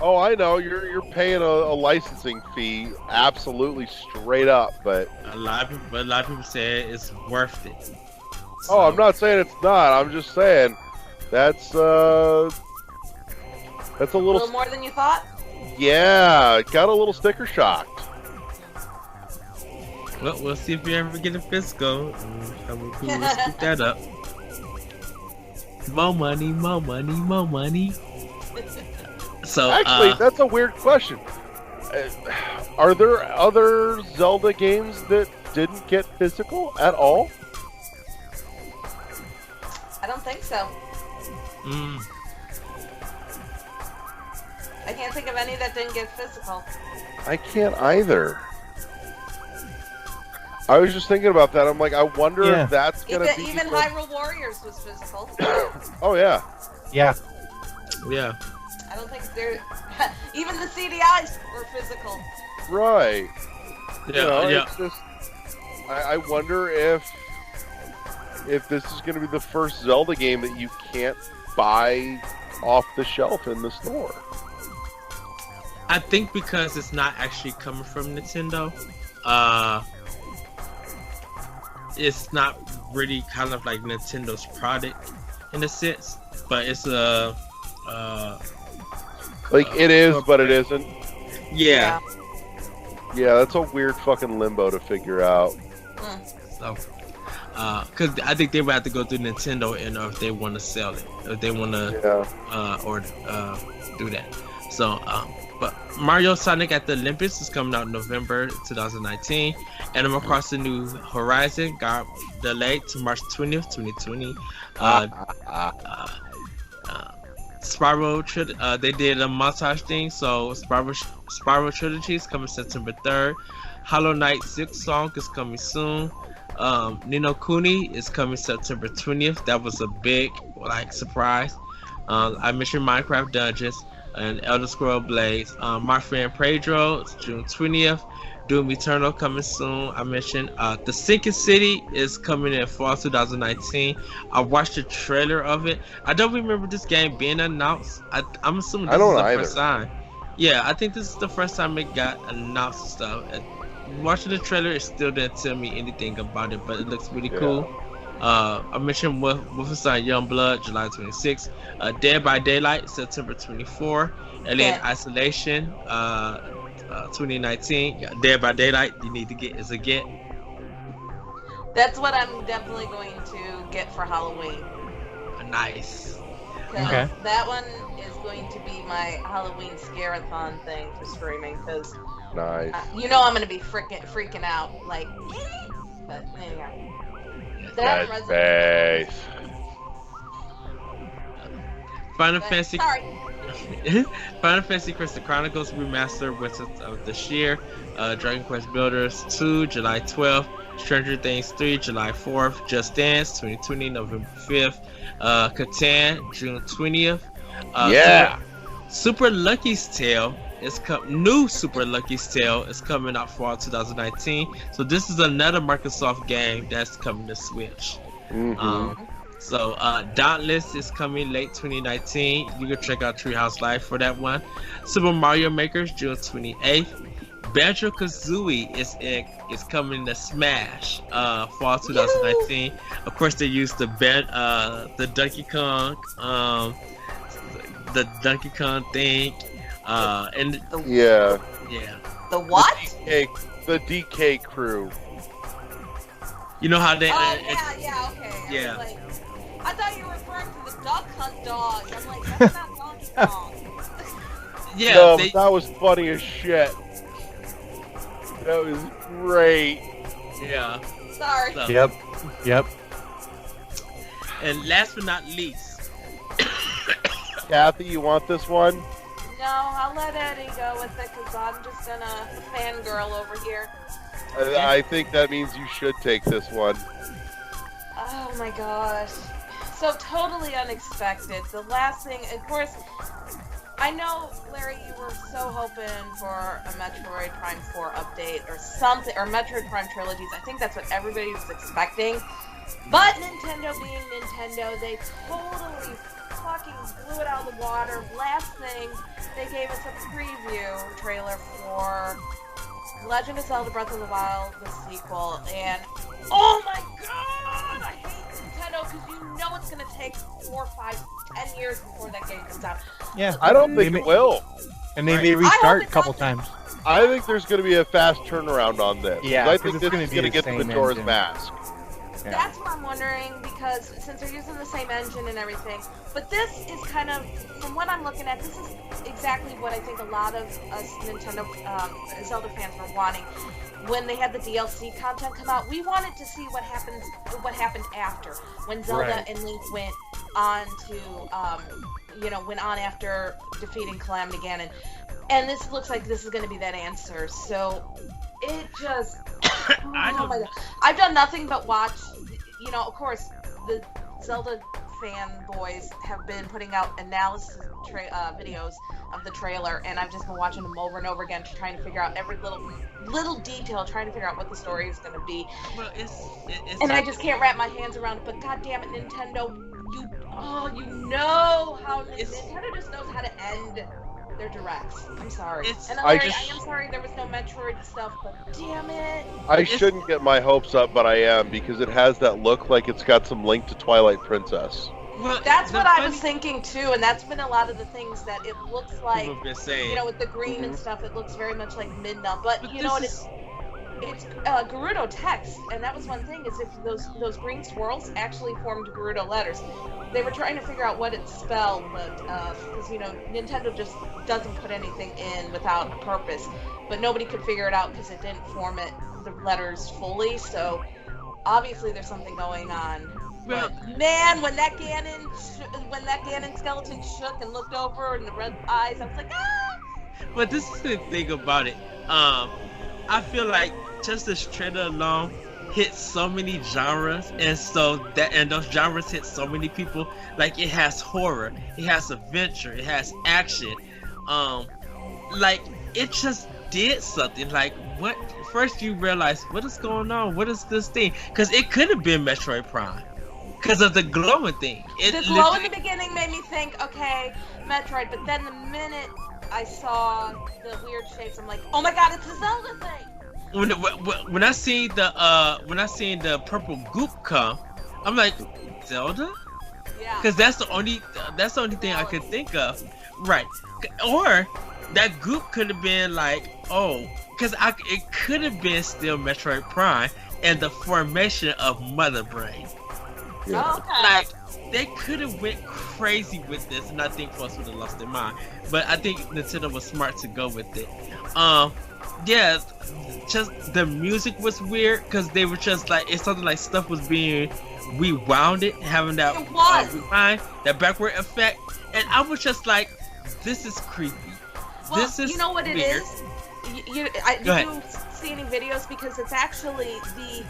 Oh, I know, you're paying a licensing fee absolutely straight up, but... A lot of people say it's worth it. So, Oh, I'm not saying it's not, I'm just saying that's a little more than you thought? Yeah, got a little sticker shocked. Well, we'll see if we ever get a physical. We'll scoop that up. More money, more money, more money. So actually, that's a weird question. Are there other Zelda games that didn't get physical at all? I don't think so. I can't think of any that didn't get physical. I can't either. I was just thinking about that. I'm like, I wonder if that's gonna be even Hyrule Warriors was physical. Oh yeah. Yeah. Yeah. I don't think there. Even the CDIs were physical. Right. Yeah. It's just, I wonder if this is going to be the first Zelda game that you can't buy off the shelf in the store. I think because it's not actually coming from Nintendo, it's not really kind of like Nintendo's product in a sense, but it's a like it is, but it isn't. Yeah. Yeah, that's a weird fucking limbo to figure out. So, because I think they would have to go through Nintendo and if they want to sell it, if they want to, or do that. So, but Mario Sonic at the Olympics is coming out November 2019. Animal Crossing New Horizon got delayed to March 20th, 2020. Spyro, they did a montage thing, so Spyro Trilogy is coming September 3rd. Hollow Knight Silksong is coming soon. Ni no Kuni is coming September 20th. That was a big surprise. I mentioned Minecraft Dungeons and Elder Scrolls Blades. My Friend Pedro is June 20th. Doom Eternal coming soon. I mentioned The Sinking City is coming in fall 2019. I watched the trailer of it. I don't remember this game being announced. I'm assuming this is the first time. Yeah, I think this is the first time it got announced and stuff. Watching the trailer, it still didn't tell me anything about it, but it looks really cool. I mentioned Wolfenstein Youngblood, July 26th. Dead by Daylight, September 24th. Alien Isolation, 2019. Dead by Daylight, you need to get is a get. That's what I'm definitely going to get for Halloween. Nice. Okay. That one is going to be my Halloween scare-a-thon thing for streaming because nice. I'm going to be freaking out. But anyway. That nice. Final Fantasy Crystal Chronicles Remastered Wizards of the Sheer, Dragon Quest Builders 2, July 12th, Stranger Things 3, July 4th, Just Dance 2020, November 5th, Catan, June 20th. Super Lucky's Tale is new Super Lucky's Tale is coming out fall 2019. So this is another Microsoft game that's coming to Switch. So Dauntless is coming late 2019. You can check out Treehouse Live for that one. Super Mario Maker June 28th. Banjo-Kazooie is coming to Smash fall 2019. Of course, they used the Donkey Kong the Donkey Kong thing and the what? The DK crew. You know how they okay. Yeah. I thought you were referring to the Duck Hunt dog. I'm like, that's not Donkey Kong. Yeah, no, but that was funny as shit. That was great. Yeah. Sorry. So. Yep. And last but not least, Kathy, you want this one? No, I'll let Eddie go with it because I'm just gonna fangirl over here. I think that means you should take this one. Oh my gosh. So totally unexpected. The last thing, of course, I know, Larry, you were so hoping for a Metroid Prime 4 update or something, or Metroid Prime Trilogies. I think that's what everybody was expecting. But Nintendo being Nintendo, they totally fucking blew it out of the water. Last thing, they gave us a preview trailer for Legend of Zelda Breath of the Wild, the sequel, and oh my god, I hate Nintendo because you know it's gonna take 4, 5, 10 years before that game comes out. Yeah, I don't think it will. And they may restart a couple times. I think there's going to be a fast turnaround on this. Yeah, I 'cause think it's this gonna is be going to the get the same Majora's engine. Mask. Yeah. That's what I'm wondering, because since they're using the same engine and everything, but this is kind of, from what I'm looking at, this is exactly what I think a lot of us Nintendo Zelda fans were wanting. When they had the DLC content come out, we wanted to see what happened after, when Zelda Right. and Link went on to, went on after defeating Calamity Ganon. And this looks like this is going to be that answer. So it just, oh my God. I've done nothing but watch, of course, the Zelda fanboys have been putting out analysis videos of the trailer, and I've just been watching them over and over again, trying to figure out every little detail, trying to figure out what the story is going to be. Well, and I just can't wrap my hands around it. But God damn it, Nintendo, Nintendo just knows how to end their directs. I'm sorry. I am sorry there was no Metroid stuff, but damn it. I shouldn't get my hopes up, but I am, because it has that look like it's got some link to Twilight Princess. Well, that's what I was thinking too, and that's been a lot of the things that it looks like. People have been saying. With the green and stuff, it looks very much like Midna. But you know what? It's Gerudo text, and that was one thing, is if those green swirls actually formed Gerudo letters. They were trying to figure out what it spelled, but because Nintendo just doesn't put anything in without a purpose. But nobody could figure it out because it didn't form the letters fully. So obviously there's something going on. Well, but man, when that Ganon skeleton shook and looked over and the red eyes, I was like, ah! But this is the thing about it. I feel like just this trailer alone hit so many genres, and those genres hit so many people. Like, it has horror, it has adventure, it has action. Like, it just did something. Like, what? First you realize, what is going on? What is this thing? Because it could have been Metroid Prime. Because of the glowing thing. The glow in the beginning made me think, okay, Metroid. But then the minute I saw the weird shapes, I'm like, oh my God, it's a Zelda thing. When I seen the purple goop come, I'm like, Zelda? Yeah. Because that's the only thing I could think of, right? Or that goop could have been like, because it could have been still Metroid Prime and the formation of Mother Brain. Yeah. Oh, okay. Like, they could have went crazy with this, and I think folks would have lost their mind. But I think Nintendo was smart to go with it. Yeah, just the music was weird because they were just like, it's something like stuff was being rewounded, having that rewind, that backward effect, and I was just like, this is creepy. Well, this is you know what weird. it is? Did you see any videos? Because it's actually the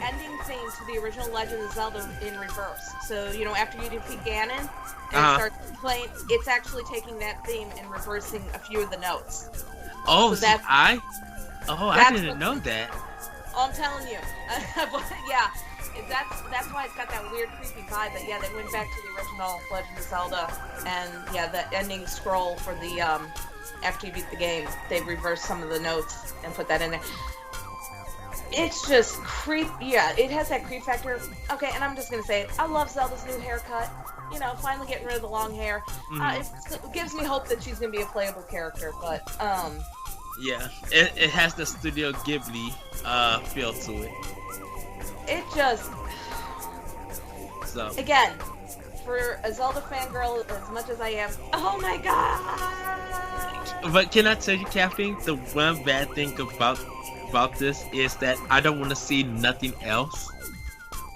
ending theme to the original Legend of Zelda in reverse. So, after you defeat Ganon and it starts playing, it's actually taking that theme and reversing a few of the notes. Oh, so I didn't know that. I'm telling you. Yeah, that's why it's got that weird, creepy vibe. But yeah, they went back to the original Legend of Zelda, and yeah, the ending scroll for the after you beat the game, they reversed some of the notes and put that in there. It's just creep. Yeah, it has that creep factor. Okay, and I'm just gonna say it. I love Zelda's new haircut. Finally getting rid of the long hair. It gives me hope that she's gonna be a playable character. But yeah, it has the Studio Ghibli feel to it. It just again, for a Zelda fangirl as much as I am. Oh my God! But can I tell you, Kathleen, the one bad thing about this is that I don't want to see nothing else.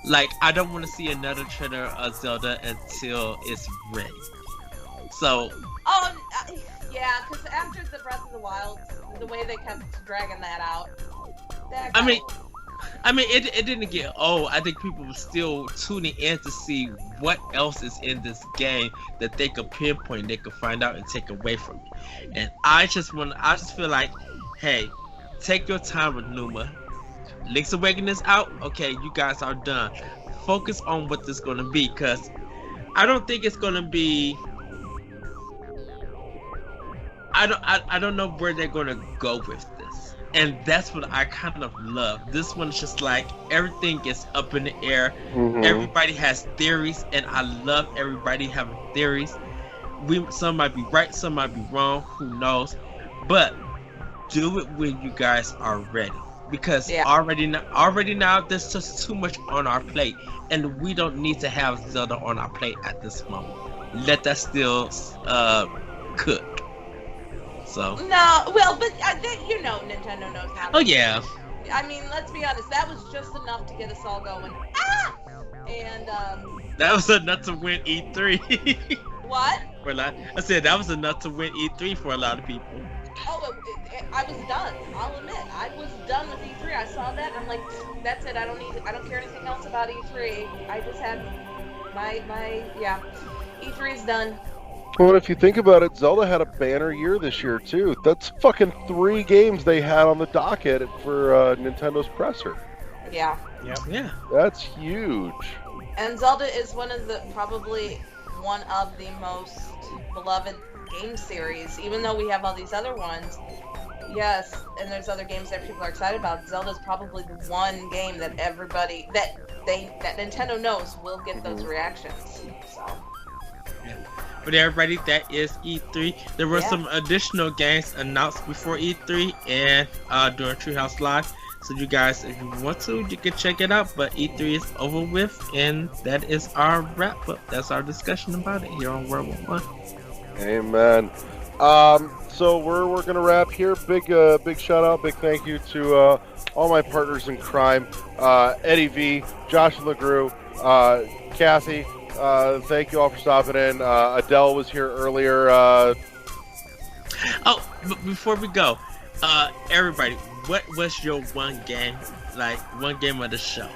Like, I don't want to see another trailer of Zelda until it's ready. So. Yeah, because after the Breath of the Wild, the way they kept dragging that out. I mean, it didn't get old. I think people were still tuning in to see what else is in this game that they could pinpoint, they could find out and take away from you. And I just feel like, hey, take your time with Numa. Link's Awakening is out. Okay, you guys are done. Focus on what this is gonna be, because I don't think it's gonna be. I don't know where they're gonna go with this, and that's what I kind of love. This one's just like everything is up in the air. Mm-hmm. Everybody has theories, and I love everybody having theories. Some might be right, some might be wrong. Who knows? but do it when you guys are ready. Because already now there's just too much on our plate, and we don't need to have Zelda on our plate at this moment. Let that still cook. So no, well, but Nintendo knows how. Oh yeah. I mean, let's be honest. That was just enough to get us all going. And that was enough to win E3. What? I said that was enough to win E3 for a lot of people. Oh, I was done. I'll admit, I was done with E3. I saw that, and I'm like, that's it. I don't care anything else about E3. I just had my E3 is done. Well, if you think about it, Zelda had a banner year this year too. That's fucking 3 games they had on the docket for Nintendo's presser. Yeah. Yeah. That's huge. And Zelda is probably one of the most beloved game series, even though we have all these other ones. Yes, and there's other games that people are excited about. Zelda's probably the one game that everybody that Nintendo knows will get those reactions. So. Yeah. But everybody, that is E3. There were some additional games announced before E3 and during Treehouse Live. So you guys, if you want to, you can check it out. But E3 is over with, and that is our wrap up. That's our discussion about it here on World War I. Amen. So we're gonna wrap here. Big shout out, big thank you to all my partners in crime, Eddie V, Josh LeGrew, Kathy. Thank you all for stopping in. Adele was here earlier. Oh, but before we go, everybody, what was your one game of the show?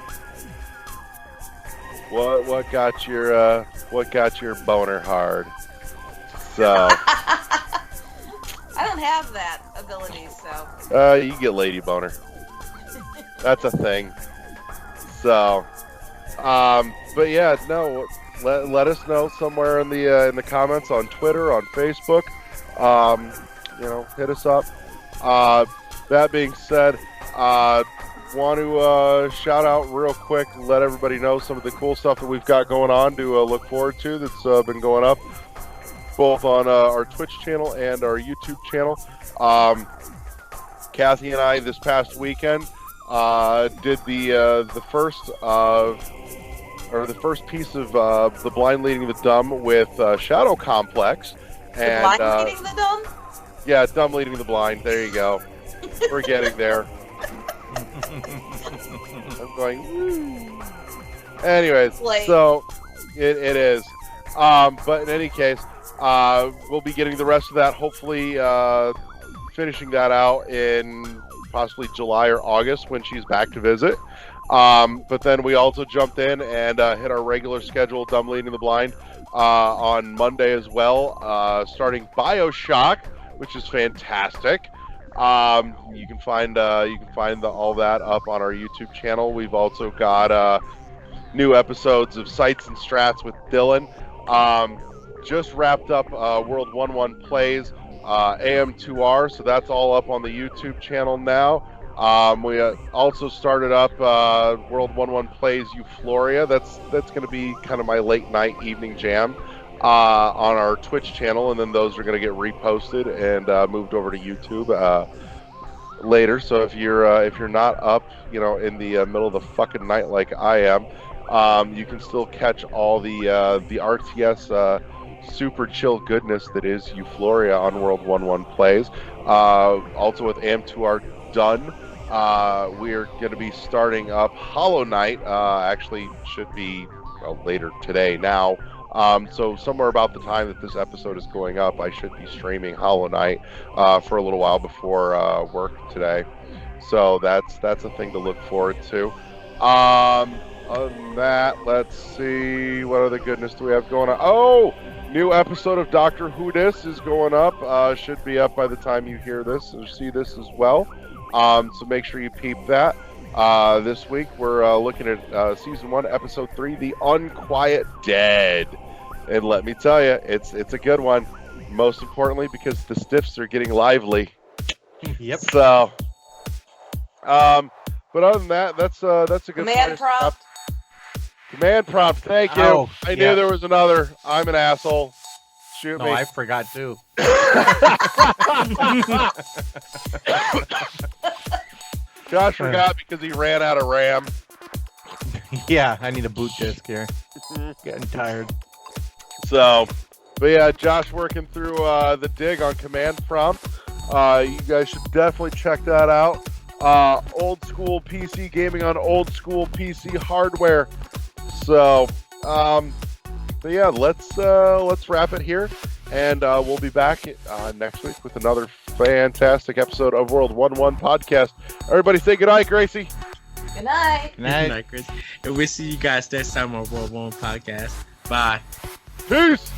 What got your boner hard? So I don't have that ability, so. You get lady boner. That's a thing. So, but yeah, no. Let us know somewhere in the comments on Twitter, on Facebook. Hit us up. That being said, want to shout out real quick, let everybody know some of the cool stuff that we've got going on to look forward to that's been going up both on our Twitch channel and our YouTube channel. Kathy and I this past weekend did the first piece of The Blind Leading the Dumb with Shadow Complex. And, the blind leading the dumb? Yeah, dumb leading the blind. There you go. We're getting there. I'm going, woo. Anyways, so it is. But in any case, we'll be getting the rest of that, hopefully finishing that out in possibly July or August when she's back to visit. But then we also jumped in and hit our regular schedule, Dumb Leading the Blind, on Monday as well, starting BioShock, which is fantastic. You can find all that up on our YouTube channel. We've also got new episodes of Sights and Strats with Dylan. Just wrapped up World 1-1 Plays AM2R, so that's all up on the YouTube channel now. We also started up World 1-1 Plays Euphoria. That's going to be kind of my late night evening jam on our Twitch channel, and then those are going to get reposted and moved over to YouTube later. So if you're not up, in the middle of the fucking night like I am, you can still catch all the RTS super chill goodness that is Euphoria on World 1-1 Plays. Also with AM2R done. We're going to be starting up Hollow Knight. Actually, should be later today now. So somewhere about the time that this episode is going up, I should be streaming Hollow Knight for a little while before work today. So that's a thing to look forward to. Other than that, let's see, what other goodness do we have going on? Oh, new episode of Doctor Who Dis is going up. Should be up by the time you hear this or see this as well. So make sure you peep that. This week we're looking at season 1, episode 3, The Unquiet Dead, and let me tell you, it's a good one. Most importantly, because the stiffs are getting lively. Yep. So, but other than that, that's a good command prompt. Command prompt. Thank you. I knew there was another. I'm an asshole. Shoot No, me. I forgot too. Josh forgot because he ran out of RAM. Yeah, I need a boot disk here. Getting tired. So, but yeah, Josh working through the dig on command prompt. You guys should definitely check that out. Old school PC gaming on old school PC hardware. So, but yeah, let's wrap it here, and we'll be back next week with another fantastic episode of World 1-1 Podcast. Everybody say good night, Gracie. Good night. Good night. Good night, Chris. And we'll see you guys next time on World 1 Podcast. Bye. Peace.